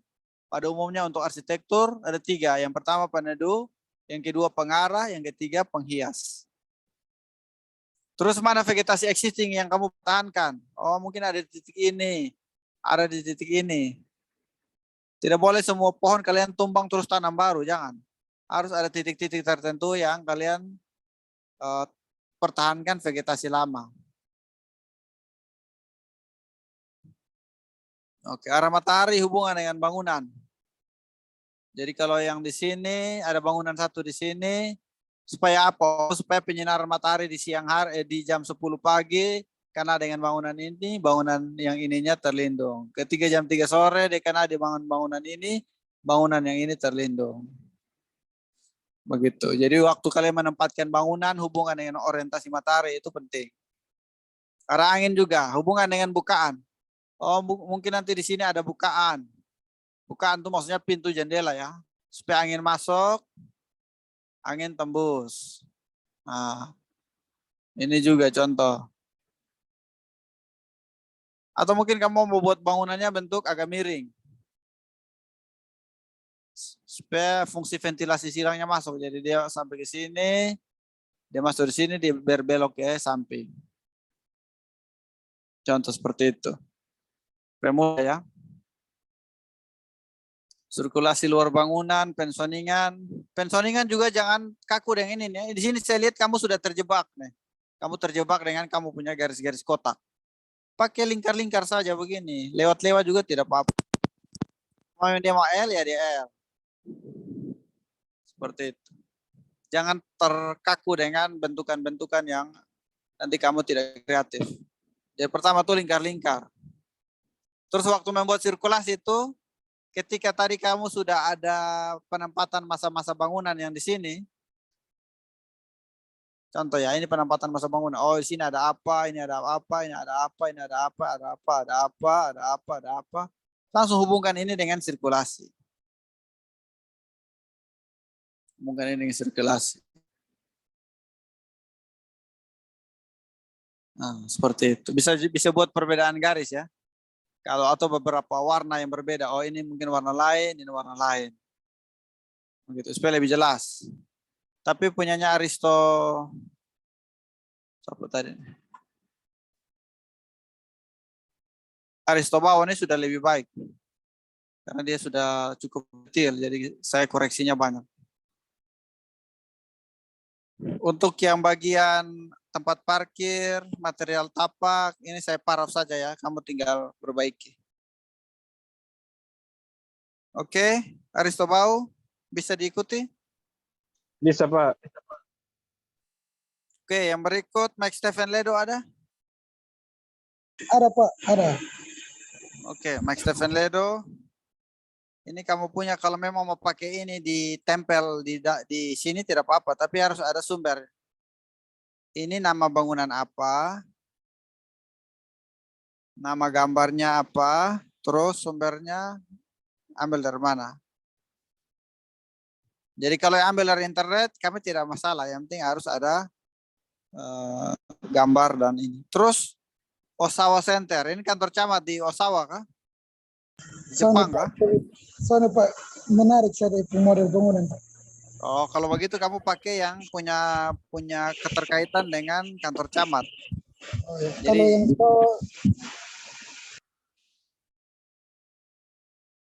A: Pada umumnya untuk arsitektur ada 3. Yang pertama peneduh, yang kedua pengarah, yang ketiga penghias. Terus mana vegetasi existing yang kamu pertahankan? Oh mungkin ada di titik ini, ada di titik ini. Tidak boleh semua pohon kalian tumbang terus tanam baru, jangan. Harus ada titik-titik tertentu yang kalian pertahankan vegetasi lama. Oke, arah matahari hubungan dengan bangunan. Jadi kalau yang di sini ada bangunan satu di sini, supaya apa? Supaya penyinaran matahari di siang hari, di jam 10 pagi, karena dengan bangunan ini, bangunan yang ininya terlindung. Ketika jam 3 sore, dia karena di bangunan ini, bangunan yang ini terlindung. Begitu. Jadi waktu kalian menempatkan bangunan, hubungan dengan orientasi matahari itu penting. Arah angin juga, hubungan dengan bukaan. Oh, mungkin nanti di sini ada bukaan. Bukaan itu maksudnya pintu jendela ya. Supaya angin masuk, angin tembus. Nah, ini juga contoh. Atau mungkin kamu mau buat bangunannya bentuk agak miring. Supaya fungsi ventilasi silangnya masuk. Jadi dia sampai ke sini, dia masuk di sini, dia berbelok ke samping. Contoh seperti itu. Remote ya. Sirkulasi luar bangunan, pensoningan. Pensoningan juga jangan kaku dengan ini ya. Di sini saya lihat kamu sudah terjebak nih. Kamu terjebak dengan kamu punya garis-garis kotak. Pakai lingkar-lingkar saja begini. Lewat-lewat juga tidak apa-apa. Mau dia mau L ya dia L. Seperti itu. Jangan terkaku dengan bentukan-bentukan yang nanti kamu tidak kreatif. Jadi pertama tuh lingkar-lingkar. Terus waktu membuat sirkulasi itu, ketika tadi kamu sudah ada penempatan masa-masa bangunan yang di sini, contoh ya, ini penempatan masa bangunan. Oh, di sini ada apa, ini ada apa, ini ada apa, ini ada apa, ada apa, ada apa, ada apa, ada apa. Langsung hubungkan ini dengan sirkulasi. Hubungkan ini dengan sirkulasi. Nah, seperti itu. Bisa buat perbedaan garis ya. Kalau atau beberapa warna yang berbeda. Oh, ini mungkin warna lain, ini warna lain. Begitu supaya lebih jelas. Tapi punyanya Aristo siapa tadi? Aristobao ini sudah lebih baik. Karena dia sudah cukup detail, jadi saya koreksinya banyak. Untuk yang bagian tempat parkir, material tapak, ini saya paraf saja ya, kamu tinggal perbaiki. Oke, Aristobao, bisa diikuti?
B: Bisa, Pak.
A: Oke, yang berikut, Mike Stephen Ledo ada?
E: Ada Pak, ada.
A: Oke, Mike Stephen Ledo. Ini kamu punya kalau memang mau pakai ini ditempel di sini tidak apa-apa, tapi harus ada sumber. Ini nama bangunan apa? Nama gambarnya apa? Terus sumbernya ambil dari mana? Jadi kalau ambil dari internet kami tidak masalah, yang penting harus ada gambar dan ini. Terus Osawa Center, ini kantor camat di Osawa kah? Jepang kah?
E: Soalnya Pak, menarik saya model bangunan Pak.
A: Oh, kalau begitu kamu pakai yang punya keterkaitan dengan kantor camat.
E: Oh, ya.
A: Jadi,
E: Kalau yang itu,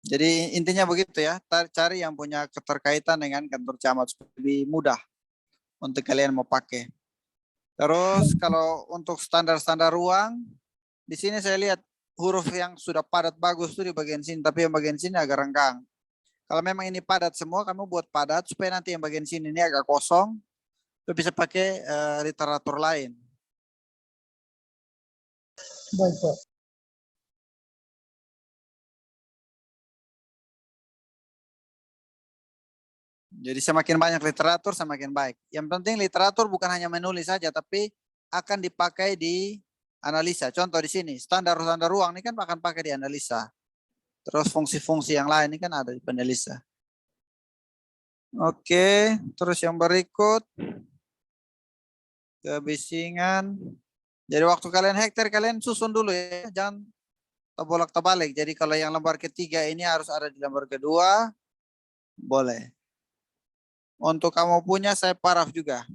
A: jadi intinya begitu ya, cari yang punya keterkaitan dengan kantor camat supaya lebih mudah untuk kalian mau pakai. Terus kalau untuk standar-standar ruang, di sini saya lihat huruf yang sudah padat bagus tuh di bagian sini, tapi yang bagian sini agak renggang. Kalau memang ini padat semua, kamu buat padat supaya nanti yang bagian sini ini agak kosong, itu bisa pakai literatur lain.
E: baik Pak.
A: Jadi semakin banyak literatur, semakin baik. Yang penting literatur bukan hanya menulis saja, tapi akan dipakai di analisa. Contoh di sini, standar-standar ruang ini kan akan pakai di analisa. Terus fungsi-fungsi yang lain ini kan ada di penelisa. Oke, terus yang berikut. Kebisingan. Jadi waktu kalian hektar, kalian susun dulu ya. Jangan terbolak-terbalik. Jadi kalau yang lembar ketiga ini harus ada di lembar kedua. Boleh. Untuk kamu punya saya paraf juga.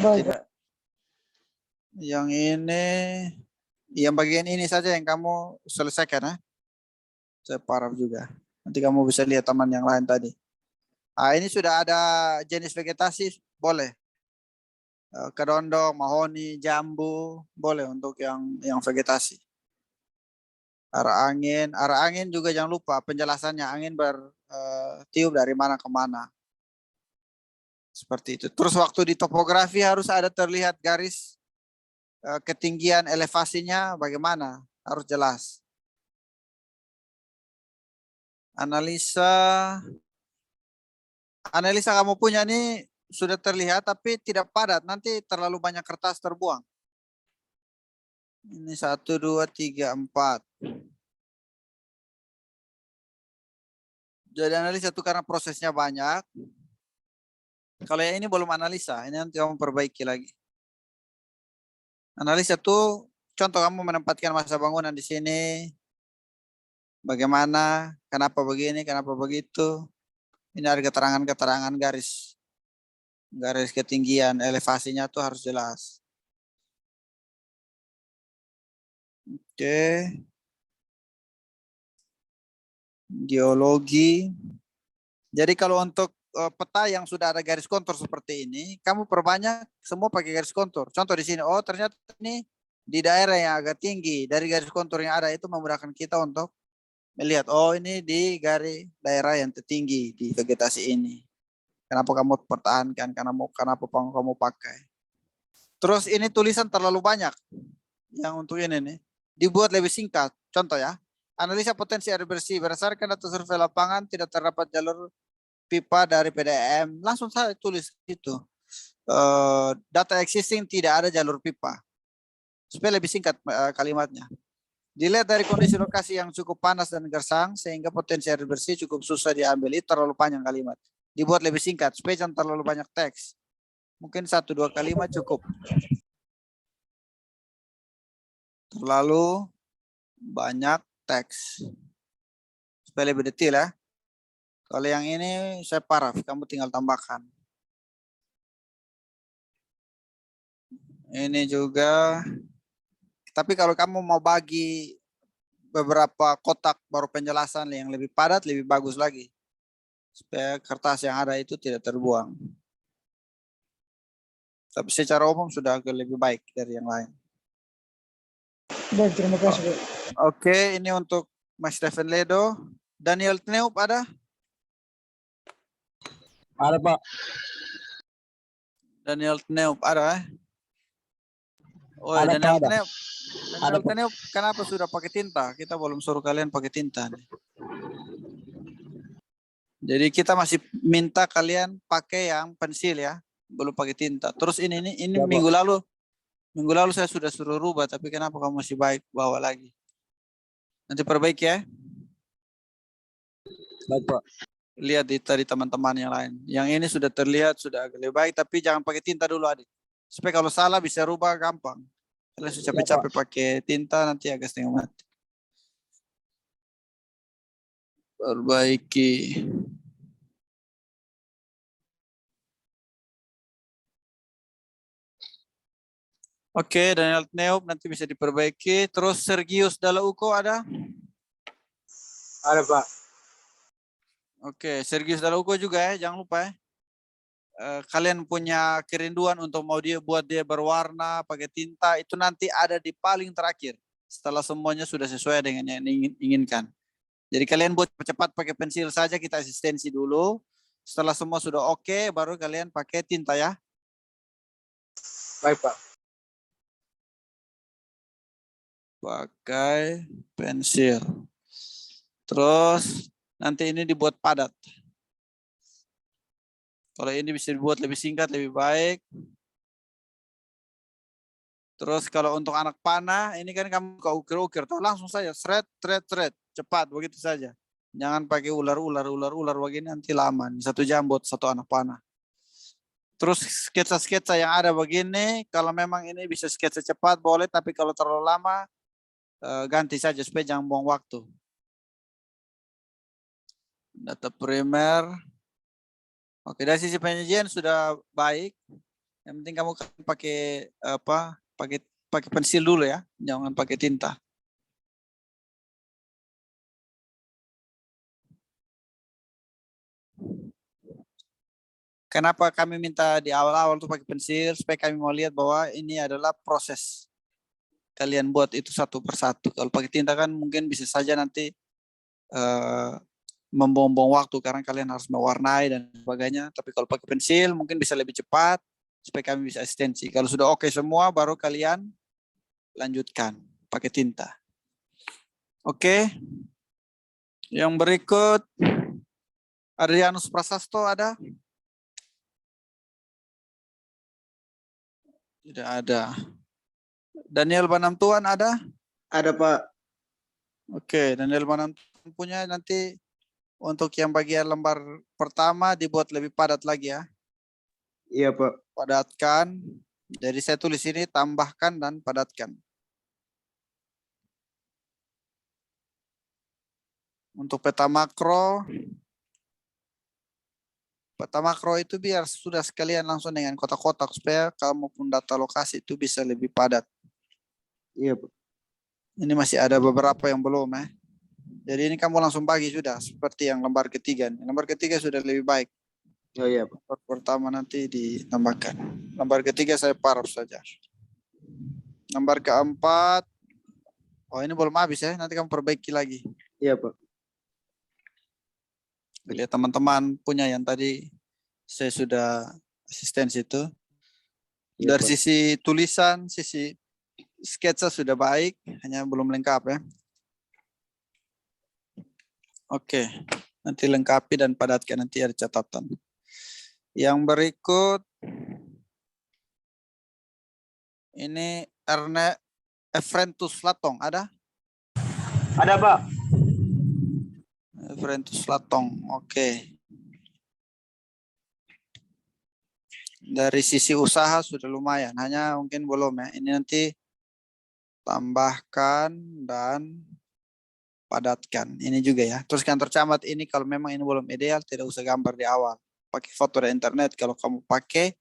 E: Baik
A: Tidak. Yang ini, yang bagian ini saja yang kamu selesaikan ya. Saya paraf juga. Nanti kamu bisa lihat teman yang lain tadi. Ah, ini sudah ada jenis vegetasi, boleh. Kedondong, mahoni, jambu, boleh untuk yang vegetasi. Arah angin juga jangan lupa penjelasannya, angin bertiup dari mana ke mana. Seperti itu. Terus waktu di topografi harus ada terlihat garis ketinggian elevasinya bagaimana, harus jelas. Analisa kamu punya ini sudah terlihat tapi tidak padat, nanti terlalu banyak kertas terbuang. Ini 1, 2, 3, 4. Jadi analisa itu karena prosesnya banyak. Kalau yang ini belum analisa, ini nanti kamu perbaiki lagi. Analisa itu contoh kamu menempatkan masa bangunan di sini. Bagaimana, kenapa begini, kenapa begitu. Ini ada keterangan-keterangan garis ketinggian, elevasinya tuh harus jelas. Oke. Geologi. Jadi kalau untuk peta yang sudah ada garis kontur seperti ini, kamu perbanyak semua pakai garis kontur. Contoh di sini, oh ternyata ini di daerah yang agak tinggi, dari garis kontur yang ada itu memudahkan kita untuk melihat, oh ini di garis daerah yang tertinggi di vegetasi ini. Kenapa kamu pertahankan, kenapa kamu pakai. Terus ini tulisan terlalu banyak. Yang untuk ini nih, dibuat lebih singkat. Contoh ya, analisa potensi air bersih berdasarkan data survei lapangan tidak terdapat jalur pipa dari PDAM. Langsung saya tulis itu. Data existing tidak ada jalur pipa. Supaya lebih singkat kalimatnya. Dilihat dari kondisi lokasi yang cukup panas dan gersang, sehingga potensi air bersih cukup susah diambil. Itu terlalu panjang kalimat. Dibuat lebih singkat, supaya jangan terlalu banyak teks. Mungkin 1-2 kalimat cukup. Terlalu banyak teks. Supaya lebih detail ya. Kalau yang ini saya paraf, kamu tinggal tambahkan. Ini juga. Tapi kalau kamu mau bagi beberapa kotak baru penjelasan yang lebih padat, lebih bagus lagi. Supaya kertas yang ada itu tidak terbuang. Tapi secara umum sudah agak lebih baik dari yang lain.
E: Baik, terima kasih, Pak.
A: Oke, ini untuk Mas Stephen Ledo. Daniel Tneup ada?
F: Ada, Pak.
A: Daniel Tneup ada? Oh,
F: Ada,
A: Daniel
F: Pak, ada.
A: Tneup.
F: Ada,
A: Daniel
F: Pak.
A: Tneup, kenapa sudah pakai tinta? Kita belum suruh kalian pakai tinta nih. Jadi kita masih minta kalian pakai yang pensil ya, belum pakai tinta. Terus ini
F: Ya, Pak.
A: minggu lalu saya sudah suruh rubah, tapi kenapa kamu masih baik bawa lagi? Nanti perbaiki ya.
F: Baik, Pak.
A: Lihat tadi teman-teman yang lain. Yang ini sudah terlihat sudah agak lebih baik, tapi jangan pakai tinta dulu adik. Supaya kalau salah bisa rubah gampang. Kalau sudah capek-capek pakai tinta nanti agak setengah mati. Perbaiki. Oke, Daniel Tneup nanti bisa diperbaiki. Terus Sergius Dalauko ada?
F: Ada, Pak.
A: Oke, Sergius Dalauko juga ya, jangan lupa ya. Kalian punya kerinduan untuk mau buat dia berwarna pakai tinta, itu nanti ada di paling terakhir. Setelah semuanya sudah sesuai dengan yang inginkan. Jadi kalian buat cepat pakai pensil saja, kita asistensi dulu. Setelah semua sudah oke, baru kalian pakai tinta ya.
F: Baik, Pak.
A: Pakai pensil. Terus nanti ini dibuat padat. Kalau ini bisa dibuat lebih singkat, lebih baik. Terus kalau untuk anak panah, ini kan kamu ke ukir-ukir, langsung saja, thread, cepat, begitu saja. Jangan pakai ular begini, nanti lama. 1 jam buat 1 anak panah. Terus sketsa-sketsa yang ada begini, kalau memang ini bisa sketsa cepat, boleh. Tapi kalau terlalu lama, ganti saja, supaya jangan buang waktu. Data primer. Oke, dari sisi penyajian sudah baik. Yang penting kamu pakai pakai pensil dulu ya, jangan pakai tinta. Kenapa kami minta di awal-awal tuh pakai pensil? Supaya kami mau lihat bahwa ini adalah proses. kalian buat itu satu persatu. Kalau pakai tinta kan mungkin bisa saja nanti membuang-buang waktu karena kalian harus mewarnai dan sebagainya. Tapi kalau pakai pensil mungkin bisa lebih cepat supaya kami bisa asistensi. Kalau sudah oke semua baru kalian lanjutkan pakai tinta. Oke. Yang berikut Adrianus Prasasto ada? Tidak ada. Daniel Banamtuan ada?
B: Ada Pak.
A: Oke, Daniel Banamtuan punya nanti untuk yang bagian lembar pertama dibuat lebih padat lagi ya.
B: Iya Pak.
A: Padatkan. Jadi saya tulis ini tambahkan dan padatkan. Untuk peta makro itu biar sudah sekalian langsung dengan kotak-kotak supaya kalau maupun data lokasi itu bisa lebih padat.
B: Iya Pak.
A: Ini masih ada beberapa yang belum ya. Jadi ini kamu langsung bagi sudah seperti yang lembar ketiga. Lembar ketiga sudah lebih baik.
B: Oh iya Pak.
A: Lembar pertama nanti ditambahkan. Lembar ketiga saya paraf saja. Lembar keempat. Oh ini belum habis ya. Nanti kamu perbaiki lagi.
B: Iya Pak.
A: Lihat teman-teman punya yang tadi saya sudah asistensi itu.
B: Iya,
A: Dari
B: Pak.
A: sisi tulisan, sisi sketsa sudah baik, hanya belum lengkap ya. Oke, nanti lengkapi dan padatkan, nanti ada catatan. Yang berikut ini Efrentus Latong ada?
B: Ada Pak.
A: Efrentus Latong, oke. Dari sisi usaha sudah lumayan, hanya mungkin belum ya. Ini nanti tambahkan dan padatkan. Ini juga ya. Terus yang tercamat ini kalau memang ini belum ideal, tidak usah gambar di awal. Pakai foto dari internet kalau kamu pakai.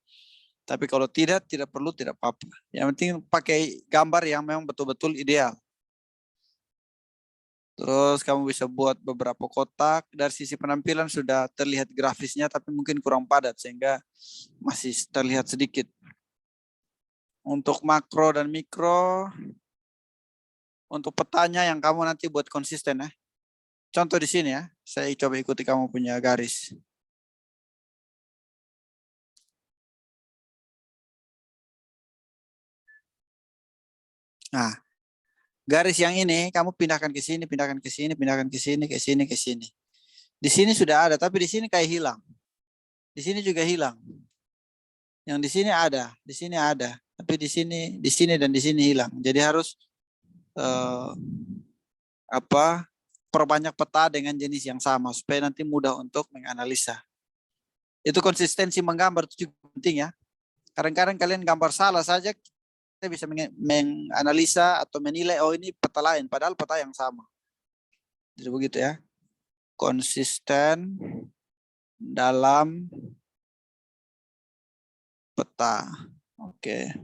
A: Tapi kalau tidak perlu, tidak apa-apa. Yang penting pakai gambar yang memang betul-betul ideal. Terus kamu bisa buat beberapa kotak. Dari sisi penampilan sudah terlihat grafisnya, tapi mungkin kurang padat sehingga masih terlihat sedikit. Untuk makro dan mikro, untuk petanya yang kamu nanti buat konsisten ya. Contoh di sini ya, saya coba ikuti kamu punya garis. Nah, garis yang ini kamu pindahkan ke sini, pindahkan ke sini, pindahkan ke sini, ke sini, ke sini. Di sini sudah ada, tapi di sini kayak hilang. Di sini juga hilang. Yang di sini ada, tapi di sini dan di sini hilang. Jadi harus perbanyak peta dengan jenis yang sama supaya nanti mudah untuk menganalisa. Itu konsistensi menggambar itu juga penting ya. Kadang-kadang kalian gambar salah saja, kita bisa menganalisa atau menilai, oh ini peta lain, padahal peta yang sama. Jadi begitu ya. Konsisten dalam peta. Oke.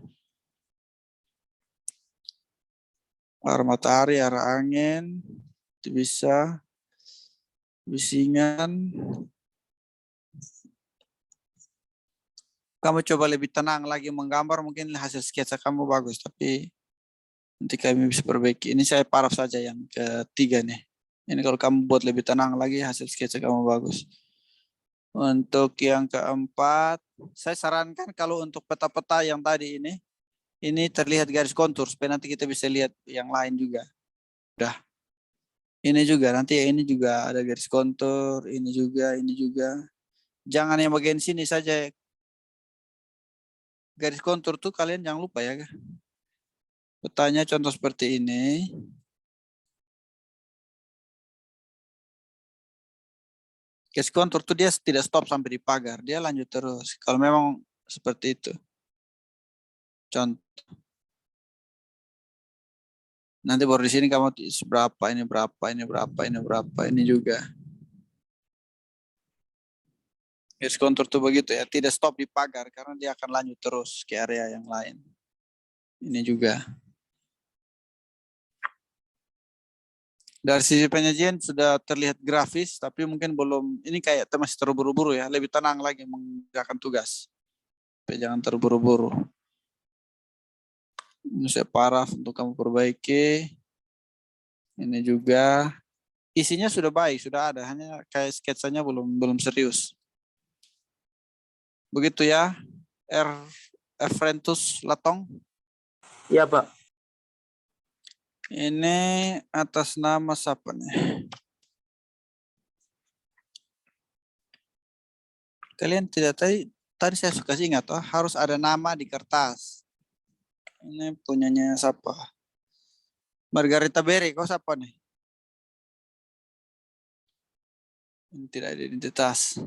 A: Arah matahari, arah angin, itu bisa. Bisingan. Kamu coba lebih tenang lagi menggambar, mungkin hasil sketsa kamu bagus, tapi nanti kami bisa perbaiki. Ini saya paraf saja yang ketiga nih. Ini kalau kamu buat lebih tenang lagi, hasil sketsa kamu bagus. Untuk yang keempat, saya sarankan kalau untuk peta-peta yang tadi ini terlihat garis kontur, supaya nanti kita bisa lihat yang lain juga. Udah. Ini juga, nanti ini juga ada garis kontur, ini juga. Jangan yang bagian sini saja. Garis kontur tuh kalian jangan lupa ya. Petanya contoh seperti ini. Garis kontur tuh dia tidak stop sampai di pagar, dia lanjut terus. Kalau memang seperti itu. Contoh. Nanti baru di sini kamu berapa, ini berapa, ini berapa, ini berapa, ini juga. Garis kontur tuh begitu ya, tidak stop di pagar karena dia akan lanjut terus ke area yang lain. Ini juga. Dari sisi penyajian sudah terlihat grafis, tapi mungkin belum, ini kayak masih terburu-buru ya, lebih tenang lagi mengerjakan tugas. Tapi jangan terburu-buru. Ini saya paraf untuk kamu perbaiki. Ini juga isinya sudah baik, sudah ada, hanya kayak sketsanya belum serius. Begitu ya, Frentus Latong.
B: Iya, Pak.
A: Ini atas nama siapa nih? Kalian tidak tadi saya suka ingat, harus ada nama di kertas. Ini punyanya siapa? Margarita Berry, kau siapa nih? Ini tidak ada identitas.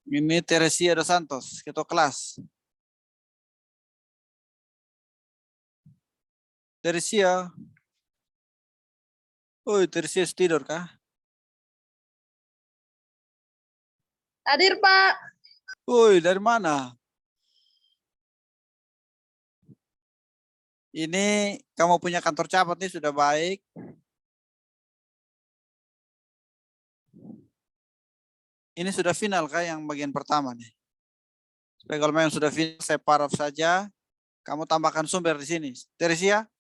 A: Ini Teresia dos Santos, ketua kelas. Teresia. Oh, Teresia tidur kah?
C: Hadir, Pak.
A: Woi, dari mana? Ini kamu punya kantor camat nih sudah baik. Ini sudah final kah yang bagian pertama nih? Supaya kalau memang sudah final, saya paraf saja. Kamu tambahkan sumber di sini. Teresia,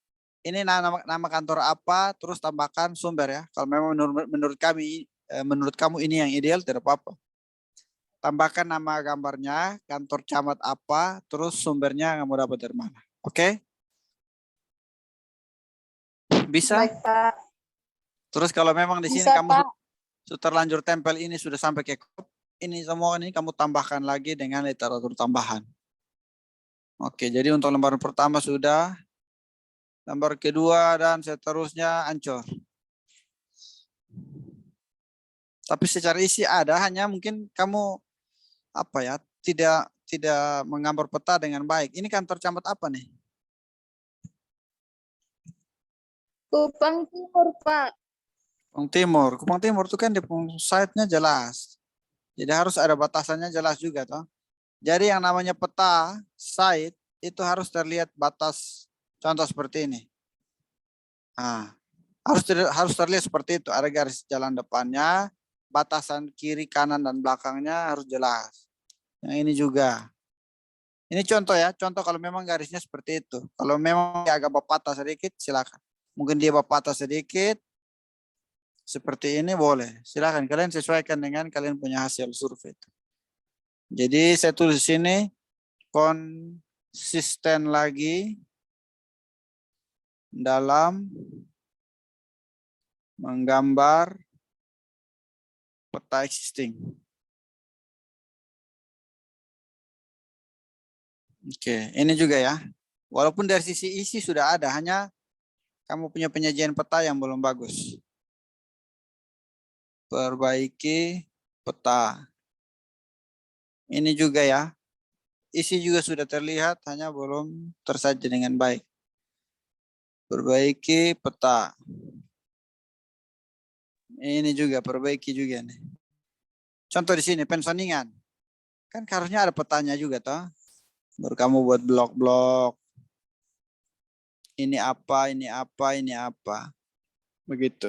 A: ini nama kantor apa? Terus tambahkan sumber ya. Kalau memang menurut kamu ini yang ideal, tidak apa-apa. Tambahkan nama gambarnya, kantor camat apa, terus sumbernya kamu dapat dari mana. Oke? Bisa?
C: Baik, Pak.
A: Terus kalau memang di sini
C: Bisa,
A: kamu
C: Pak.
A: sudah terlanjur tempel ini sudah sampai ke kop, ini semua ini kamu tambahkan lagi dengan literatur tambahan. Oke, jadi untuk lembaran pertama sudah, lembar kedua dan seterusnya ancur. Tapi secara isi ada, hanya mungkin kamu tidak menggambar peta dengan baik. Ini kantor camat apa nih?
C: Kupang Timur, Pak.
A: Kupang Timur itu kan di site-nya jelas. Jadi harus ada batasannya jelas juga toh. Jadi yang namanya peta site itu harus terlihat batas, contoh seperti ini. Nah, harus terlihat seperti itu. Ada garis jalan depannya, batasan kiri, kanan, dan belakangnya harus jelas. Yang ini juga. Ini contoh ya. Contoh kalau memang garisnya seperti itu. Kalau memang dia agak berpatah sedikit, silakan. Mungkin dia berpatah sedikit, seperti ini boleh. Silakan kalian sesuaikan dengan kalian punya hasil survei. Jadi saya tulis di sini konsisten lagi dalam menggambar peta existing. Oke, ini juga ya. Walaupun dari sisi isi sudah ada, hanya kamu punya penyajian peta yang belum bagus. Perbaiki peta. Ini juga ya. Isi juga sudah terlihat, hanya belum tersaji dengan baik. Perbaiki peta. Ini juga perbaiki juga nih. Contoh di sini pensoningan. Kan harusnya ada petanya juga toh. Baru kamu buat blok-blok. Ini apa, ini apa, ini apa. Begitu.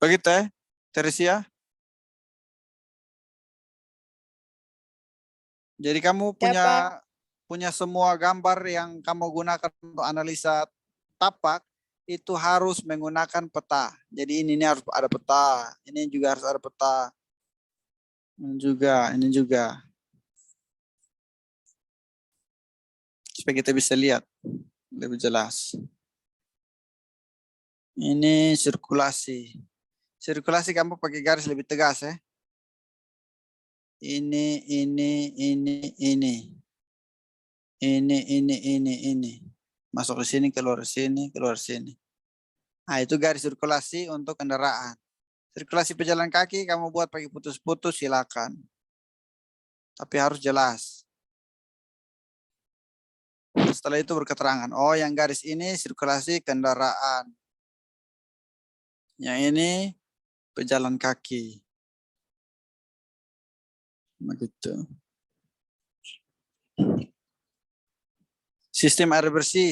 A: Begitu ya, Teresia. Jadi kamu punya semua gambar yang kamu gunakan untuk analisa tapak itu harus menggunakan peta. Jadi ini harus ada peta, ini juga harus ada peta. Ini juga. Supaya kita bisa lihat lebih jelas. Ini sirkulasi. Sirkulasi kamu pakai garis lebih tegas ya. Ini. Masuk ke sini, keluar sini, keluar sini. Nah, itu garis sirkulasi untuk kendaraan. Sirkulasi pejalan kaki kamu buat pakai putus-putus silakan. Tapi harus jelas. Setelah itu berketerangan. Oh, yang garis ini sirkulasi kendaraan. Yang ini pejalan kaki. Begitu. Sistem air bersih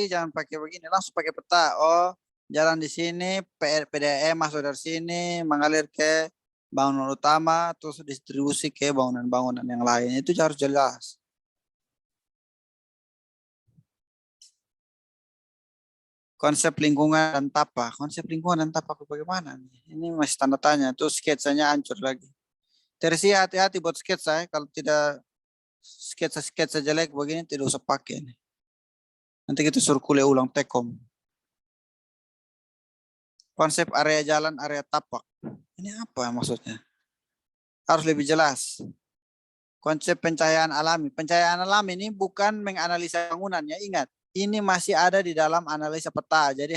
A: jangan pakai begini, langsung pakai peta. Oh, jalan di sini, PDAM masuk dari sini, mengalir ke bangunan utama, terus distribusi ke bangunan-bangunan yang lain. Itu harus jelas. Konsep lingkungan dan tapa. Konsep lingkungan dan tapa bagaimana? Ini masih tanda tanya. Itu sketsanya hancur lagi. Tersia, hati-hati buat sketsa. Kalau tidak sketsa jelek begini tidak usah pakai. Nanti kita suruh kuliah ulang tekom. Konsep area jalan, area tapak. Ini apa maksudnya? Harus lebih jelas. Konsep pencahayaan alami. Pencahayaan alami ini bukan menganalisa bangunannya. Ingat, ini masih ada di dalam analisa peta. Jadi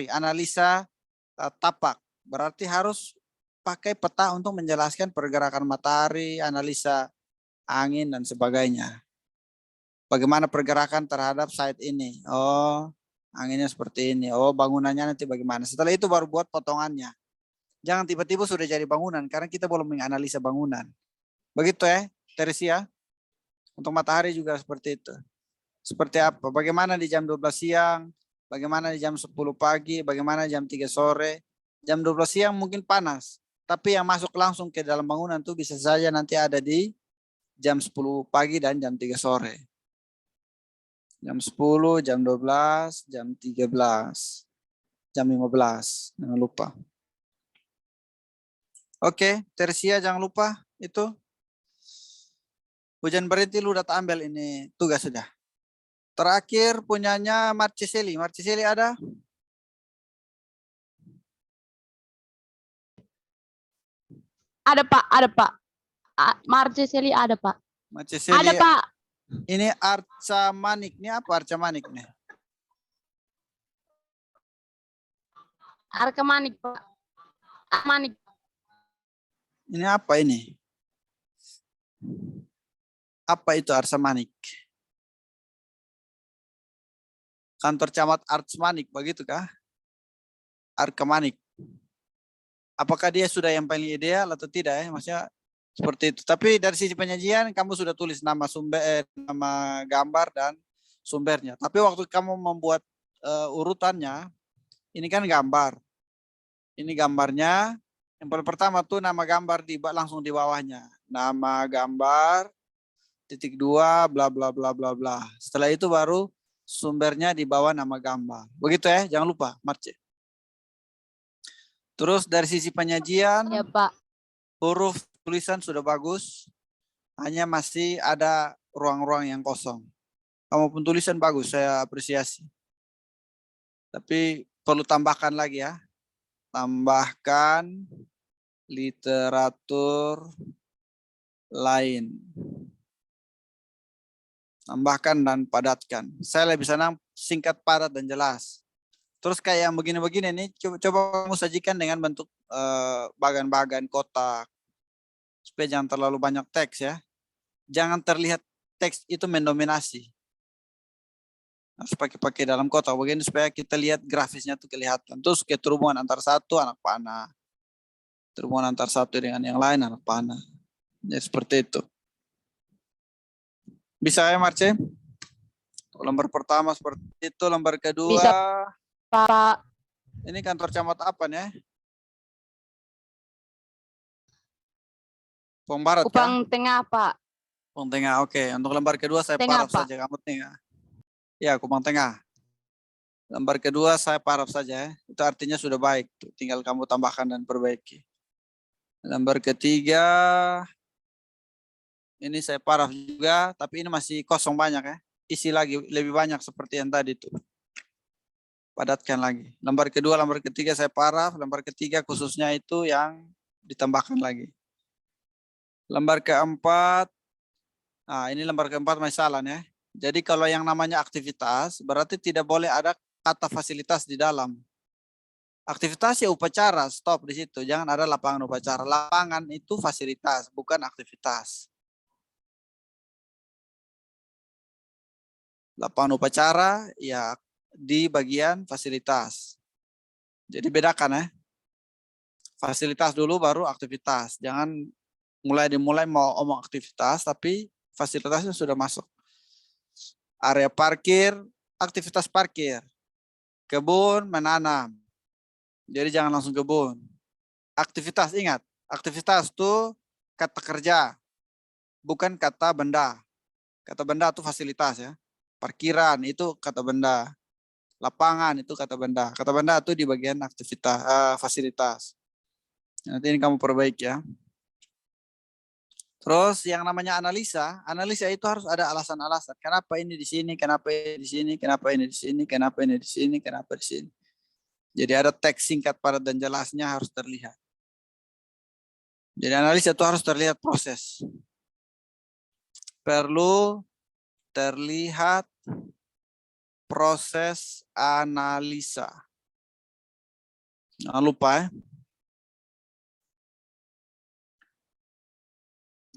A: analisa tapak. Berarti harus pakai peta untuk menjelaskan pergerakan matahari, analisa angin, dan sebagainya. Bagaimana pergerakan terhadap site ini. Oh, anginnya seperti ini. Oh, bangunannya nanti bagaimana. Setelah itu baru buat potongannya. Jangan tiba-tiba sudah jadi bangunan, karena kita belum menganalisa bangunan. Begitu ya, Teresia. Untuk matahari juga seperti itu. Seperti apa? Bagaimana di jam 12 siang, bagaimana di jam 10 pagi, bagaimana jam 3 sore. Jam 12 siang mungkin panas, tapi yang masuk langsung ke dalam bangunan itu bisa saja nanti ada di jam 10 pagi dan jam 3 sore. Jam 10, jam 12, jam 13, jam 15. Jangan lupa. Oke, Tersia jangan lupa itu. Hujan berhenti lu udah ambil ini tugas sudah. Terakhir punyanya Marceseli. Marceseli ada?
D: Ada Pak, ada Pak. Marceseli ada Pak.
A: Marceseli.
D: Ada Pak.
A: Ini Arca Manik. Ini apa Arca Manik nih?
D: Arka Manik Pak. Manik.
A: Ini apa ini? Apa itu Arca Manik? Kantor camat Arca Manik, begitu kah? Arca Manik. Apakah dia sudah yang paling ideal atau tidak ya? Maksudnya seperti itu. Tapi dari sisi penyajian kamu sudah tulis nama nama gambar dan sumbernya. Tapi waktu kamu membuat urutannya, ini kan gambar. Ini gambarnya. Yang paling pertama tuh nama gambar langsung di bawahnya. Nama gambar, titik 2, bla bla bla bla bla. Setelah itu baru sumbernya di bawah nama gambar. Begitu ya, jangan lupa, Marce. Terus dari sisi penyajian,
D: Ya Pak.
A: huruf tulisan sudah bagus. Hanya masih ada ruang-ruang yang kosong. Kamu pun tulisan bagus, saya apresiasi. Tapi perlu tambahkan lagi ya. Tambahkan literatur lain. Tambahkan dan padatkan. Saya lebih senang singkat, padat, dan jelas. Terus kayak yang begini-begini nih, coba kamu sajikan dengan bentuk bagan-bagan kotak. Supaya jangan terlalu banyak teks ya. Jangan terlihat teks itu mendominasi. Harus pakai dalam kotak begini supaya kita lihat grafisnya tuh kelihatan. Terus keterhubungan antar satu anak panah. Terhubungan antar satu dengan yang lain anak panah. Ya seperti itu. Bisa ya Marce? Lembar pertama seperti itu, lembar kedua.
D: Bisa, Pak.
A: Ini kantor camat apa nih? Pong Barat
D: Kupang
A: kan?
D: Tengah Pak.
A: Kupang Tengah, oke. Untuk lembar kedua saya
D: Tengah,
A: paraf
D: Pak.
A: saja, kamu tengah. Ya, Kupang Tengah. Lembar kedua saya paraf saja ya. Itu artinya sudah baik. Tinggal kamu tambahkan dan perbaiki. Lembar ketiga. Ini saya paraf juga, tapi ini masih kosong banyak ya. Isi lagi lebih banyak seperti yang tadi tuh. Padatkan lagi. Lembar kedua, lembar ketiga saya paraf. Lembar ketiga khususnya itu yang ditambahkan lagi. Lembar keempat. Nah, ini lembar keempat masalah ya. Jadi kalau yang namanya aktivitas, berarti tidak boleh ada kata fasilitas di dalam. Aktivitas ya upacara, stop di situ. Jangan ada lapangan upacara. Lapangan itu fasilitas, bukan aktivitas. Lapangan upacara ya di bagian fasilitas. Jadi bedakan ya. Fasilitas dulu baru aktivitas. Jangan dimulai mau omong aktivitas tapi fasilitasnya sudah masuk. Area parkir, aktivitas parkir. Kebun, menanam. Jadi jangan langsung kebun. Aktivitas, ingat. Aktivitas itu kata kerja, bukan kata benda. Kata benda itu fasilitas ya. Parkiran itu kata benda. Lapangan itu kata benda. Kata benda itu di bagian aktivitas, fasilitas. Nanti ini kamu perbaiki ya. Terus yang namanya analisa, analisa itu harus ada alasan-alasan. Kenapa ini di sini, kenapa ini di sini, kenapa ini di sini, kenapa ini di sini, kenapa di sini. Jadi ada teks singkat padat dan jelasnya harus terlihat. Jadi analisa itu harus terlihat proses. Perlu terlihat proses analisa. Jangan lupa ya.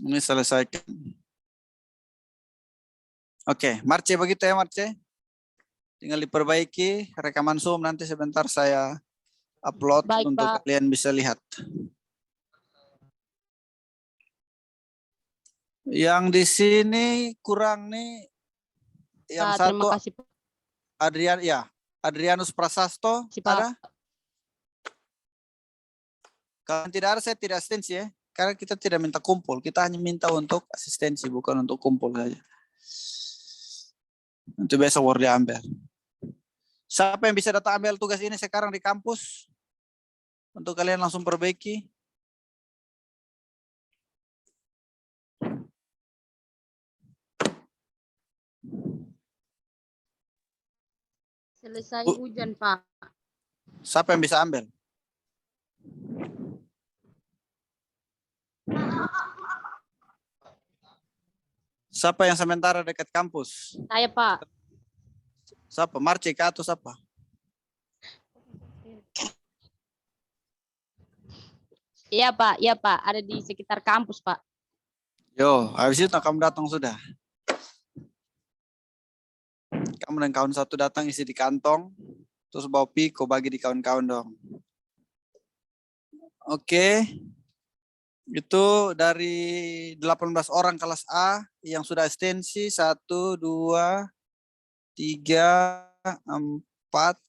A: Ini selesaikan. Oke, Marce begitu ya Marce. Tinggal diperbaiki rekaman Zoom, nanti sebentar saya upload
D: Baik,
A: untuk
D: Pak.
A: kalian bisa lihat. Yang di sini kurang nih. Yang
D: Pak,
A: satu
D: terima kasih, Pak.
A: Adrianus Prasasto
D: Si, Pak.
A: ada? Kalau tidak ada saya tidak asistensi ya. Karena kita tidak minta kumpul, kita hanya minta untuk asistensi, bukan untuk kumpul saja. Nanti besok baru diambil. Siapa yang bisa datang ambil tugas ini sekarang di kampus? Untuk kalian langsung perbaiki.
D: Selesai
A: Bu.
D: hujan, Pak.
A: Siapa yang bisa ambil? Siapa yang sementara dekat kampus?
D: Saya, Pak.
A: Siapa? Marce kah atau siapa?
D: Iya, Pak. Iya, Pak. Ada di sekitar kampus, Pak.
A: Yo, habis itu kamu datang sudah. Kamu dan kawan satu datang isi di kantong, terus bawa piko bagi di kawan-kawan dong. Oke. Itu dari 18 orang kelas A yang sudah asistensi 1, 2, 3, 4,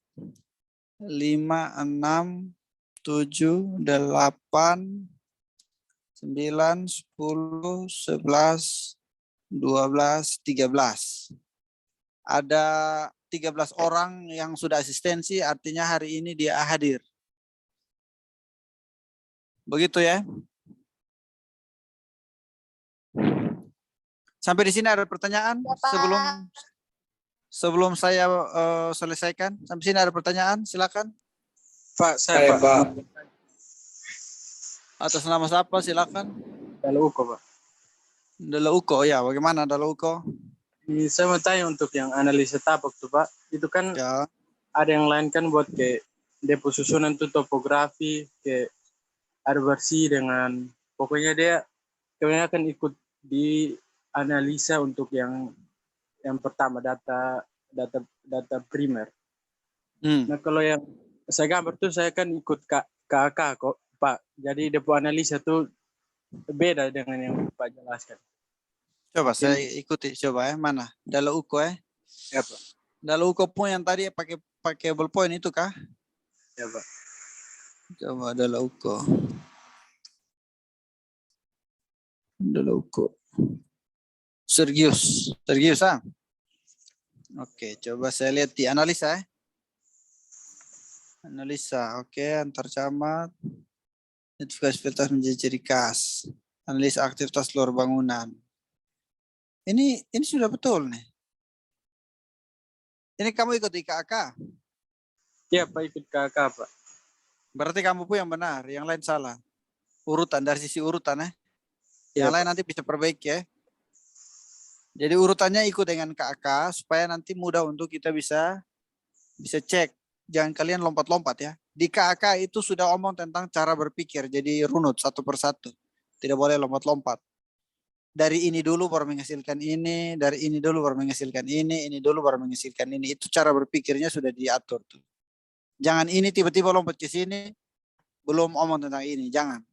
A: 5, 6, 7, 8, 9, 10, 11, 12, 13. Ada 13 orang yang sudah asistensi, artinya hari ini dia hadir. Begitu ya. Sampai di sini ada pertanyaan sebelum saya selesaikan. Sampai sini ada pertanyaan, silakan.
F: Pak, saya Pak.
A: Atas nama siapa, silakan.
F: Kalau Uko, Pak.
A: Dala Uko, ya. Bagaimana Dala Uko?
F: Ini saya mau tanya untuk yang analisa tapak tuh, Pak. Itu kan
A: Ya.
F: ada yang lain kan buat kayak depo susunan tuh topografi, kayak air bersih dengan pokoknya dia kebanyakan ikut di analisa untuk yang pertama data primer. Nah kalau yang saya gambar tuh saya kan ikut KK kok Pak. Jadi depo analisa tuh beda dengan yang Pak jelaskan.
A: Coba saya ikuti, coba ya. Mana? Dala Uko ya.
F: Ya Pak.
A: Dala Uko pun yang tadi pakai ballpoint itu kah?
F: Ya Pak.
A: Coba Dala Uko. Dala Uko. Serius ah. Oke, coba saya lihat di analisa ya. Analisa, oke, antar camat. Identifikasi filter menjadi ciri khas. Analisa aktivitas luar bangunan. Ini sudah betul nih. Ini kamu ikut IKK?
F: Iya Pak, ikut KK Pak.
A: Berarti kamu pun yang benar, yang lain salah. Urutan dari sisi urutan ya. Yang
F: Ya,
A: lain
F: Pak.
A: nanti bisa perbaiki ya. Jadi urutannya ikut dengan KK supaya nanti mudah untuk kita bisa cek. Jangan kalian lompat-lompat ya. Di KK itu sudah omong tentang cara berpikir. Jadi runut satu persatu. Tidak boleh lompat-lompat. Dari ini dulu baru menghasilkan ini, dari ini dulu baru menghasilkan ini dulu baru menghasilkan ini. Itu cara berpikirnya sudah diatur tuh. Jangan ini tiba-tiba lompat ke sini, belum omong tentang ini, jangan.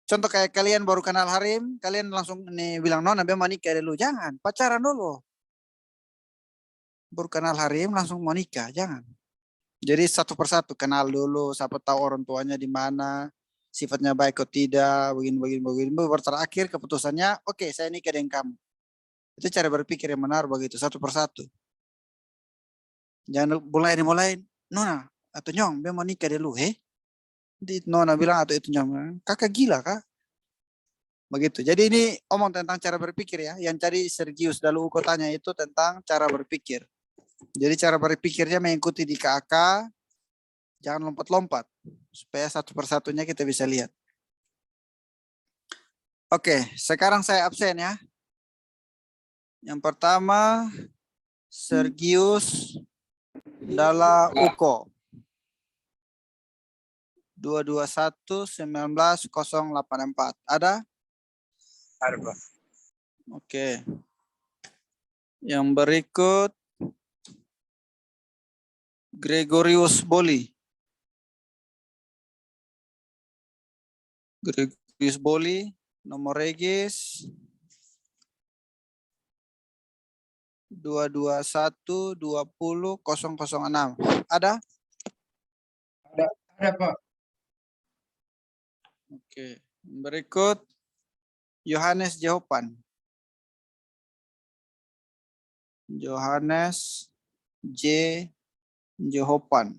A: Contoh kayak kalian baru kenal Harim, kalian langsung nih bilang nona biar mau nikah dulu, jangan, pacaran dulu. Baru kenal Harim langsung mau nikah, jangan. Jadi satu persatu kenal dulu, siapa tahu orang tuanya di mana, sifatnya baik atau tidak, begini. Baru terakhir keputusannya, oke, saya nikah dengan kamu. Itu cara berpikir yang benar begitu, satu persatu. Jangan dimulai, Nona atau Nyong, dia mau nikah dulu, Nona bilang atau itu Nyong, kakak gila kak? Begitu. Jadi ini omong tentang cara berpikir ya. Yang tadi Sergius Dalu Uko tanya itu tentang cara berpikir. Jadi cara berpikirnya mengikuti di KK, jangan lompat-lompat. Supaya satu persatunya kita bisa lihat. Oke, sekarang saya absen ya. Yang pertama, Sergius Dala Uko. 221-19-084. Ada?
F: Ada, Pak.
A: Oke. Yang berikut Gregorius Boli. Gregorius Boli, nomor regis 221-20-006. Ada?
B: Ada, Pak.
A: Oke. Berikut Yohanes Jehopan. Yohanes J. Jehopan.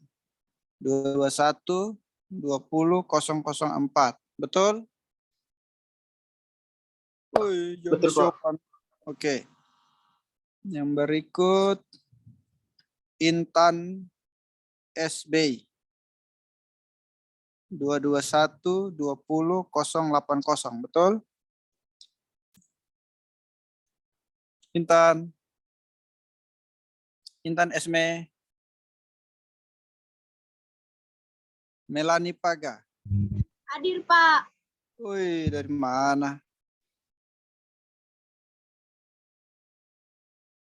A: 221-20-004. Betul?
B: Betul, Pak.
A: Jehopan. Oke. Yang berikut Intan SB. 221-20-080. Betul? Intan Esme. Melani Paga.
C: Hadir, Pak.
A: Wih, dari mana?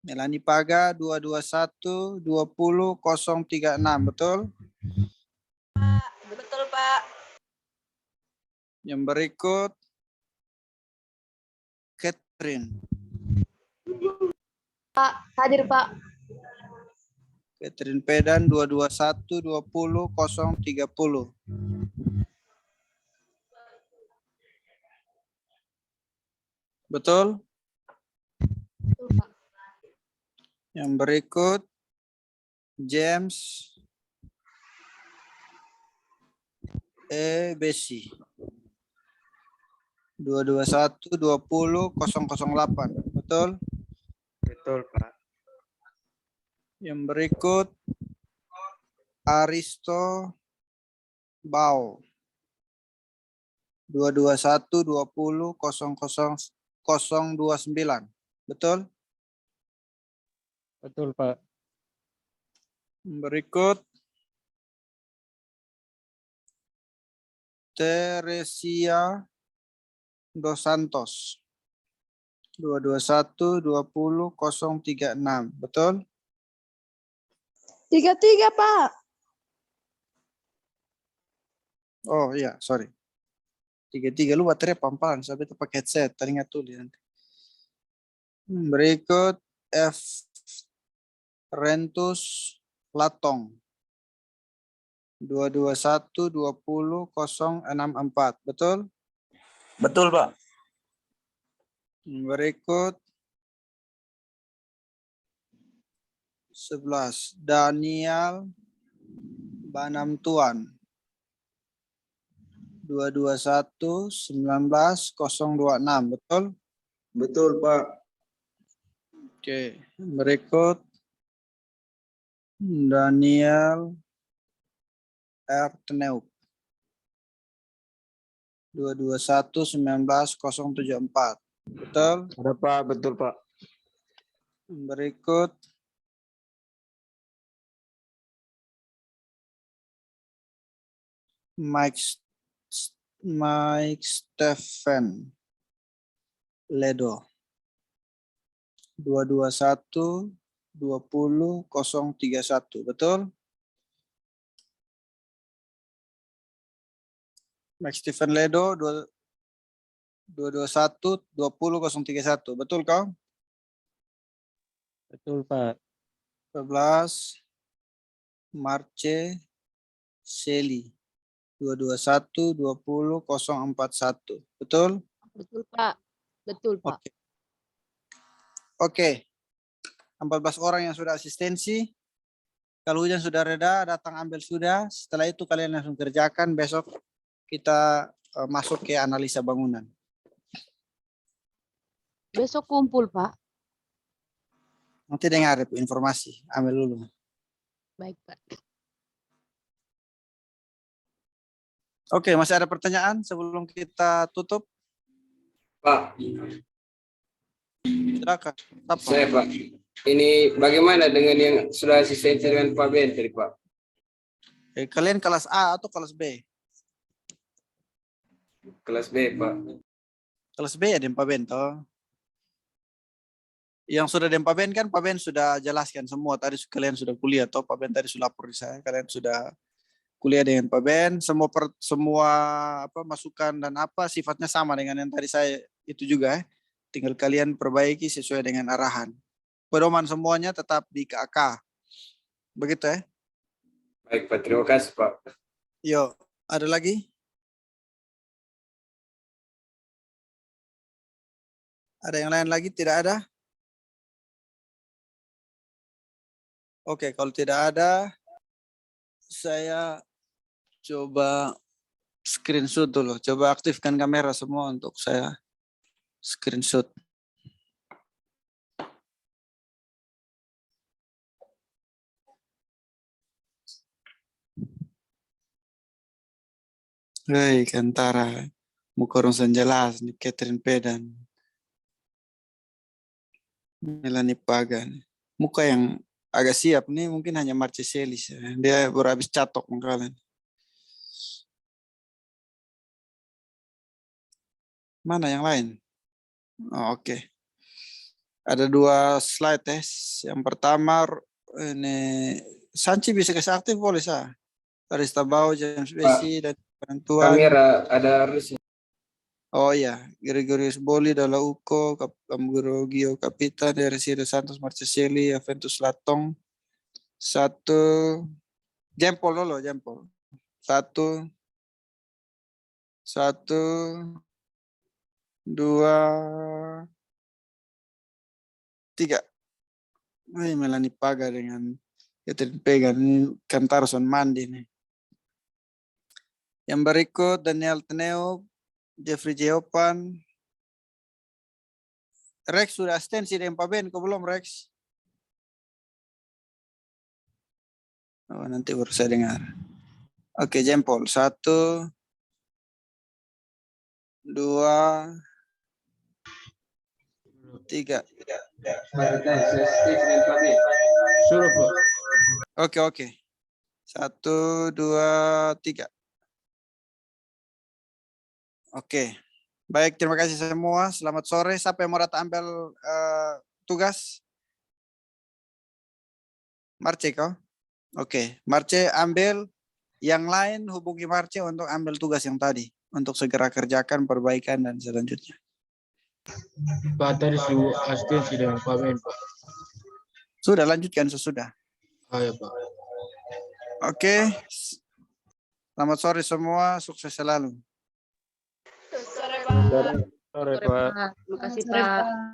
A: Melani Paga 221-20-036. Betul?
C: Betul, Pak.
A: Yang berikut Catherine.
C: Hadir, Pak.
A: Catherine Pedan 221-20-030. Betul?
C: Betul, Pak.
A: Yang berikut James Besi 221-20-008. Betul?
B: Betul, Pak.
A: Yang berikut Aristo Bau 221-20-009. Betul?
F: Betul, Pak.
A: Yang berikut Teresia Dos Santos 221-20-036. Betul?
C: 33, Pak.
A: Oh iya, sorry. 33 lu baterai pampan, sampai itu pakai headset, teringat tulis nanti. Berikut F. Rentus Latong 221-20-064. Betul?
G: Betul, Pak.
A: Berikut 11 Daniel Banamtuan 221-19-026. Betul?
G: Betul, Pak.
A: Oke, berikut Daniel Erteneuk 221-19-074. Betul?
G: Ada, Pak. Betul, Pak.
A: Berikut Mike Stephen Ledo 221-20-031. Betul? Mike Stephen Ledo 221-20-031. Betul kau?
F: Betul, Pak.
A: 11 Marce Seli 221 20 041. Betul?
D: Betul, Pak. Betul, Pak.
A: Oke. Oke. 14 orang yang sudah asistensi. Kalau hujan sudah reda, datang ambil sudah. Setelah itu kalian langsung kerjakan. Besok kita masuk ke analisa bangunan.
D: Besok kumpul, Pak.
A: Nanti dengar informasi. Ambil dulu.
D: Baik, Pak.
A: Oke, masih ada pertanyaan sebelum kita tutup?
H: Pak,
A: Silakan. Siapa?
H: saya Pak. Ini bagaimana dengan yang sudah asistensi dengan Pak Ben tadi Pak?
A: Kalian kelas A atau kelas B?
H: Kelas B Pak.
A: Kelas B ya Pak Ben toh. Yang sudah Pak Ben kan Pak Ben sudah jelaskan semua tadi kalian sudah kuliah toh. Pak Ben tadi sudah lapor di saya, kalian sudah kuliah dengan Pak Ben, semua apa masukan dan apa sifatnya sama dengan yang tadi saya itu juga. Tinggal kalian perbaiki sesuai dengan arahan. Pedoman semuanya tetap di KK. Begitu ya?
H: Baik Pak, terima kasih Pak.
A: Yo, ada lagi? Ada yang lain lagi? Tidak ada? Oke, kalau tidak ada, saya coba screenshot dulu. Coba aktifkan kamera semua untuk saya screenshot. Hei, Kantara. Muka orang jelas nih, Catherine Pedan. Melanie Pagan. Muka yang agak siap nih, mungkin hanya Marceselis. Dia baru habis catok kalian. Mana yang lain? Oh, oke. Ada 2 slide tes. Yang pertama ini Sanchi bisa kasih aktif boleh sah. Arista Bau, James Besi dan penentuan.
H: Kamera ada harus.
A: Oh iya, Gregorius Boli, Dala Uko, Camguro Gio Kapita, dari Dos Santos, Marceseli, Aventus Latong. 1 jempol dulu, jempol. 1 2 3. Melanie Paga dengan Catherine Pegan ini Kantara son mandi nih. Yang berikut Daniel Teneo, Jeffrey Jeopan. Rex sudah asistensi dengan Pak Ben, kau belum Rex? Oh, nanti baru saya dengar. Oke, jempol. 1 2 3.
B: Suruh Pak.
A: Oke. 1 2 3. Oke. Baik, terima kasih semua. Selamat sore. Siapa yang mau datang ambil tugas? Marce kau? Oke. Marce ambil. Yang lain hubungi Marce untuk ambil tugas yang tadi. Untuk segera kerjakan perbaikan dan selanjutnya.
B: Pak tadi suruh asistensi dengan Pak Ben Pak.
A: Sudah, lanjutkan sesudah.
B: Oh ya Pak.
A: Oke. Selamat sore semua. Sukses selalu.
D: Sore, Pak.
B: Sore
D: Sore,
B: Pak.
D: Pak. Terima kasih, Pak.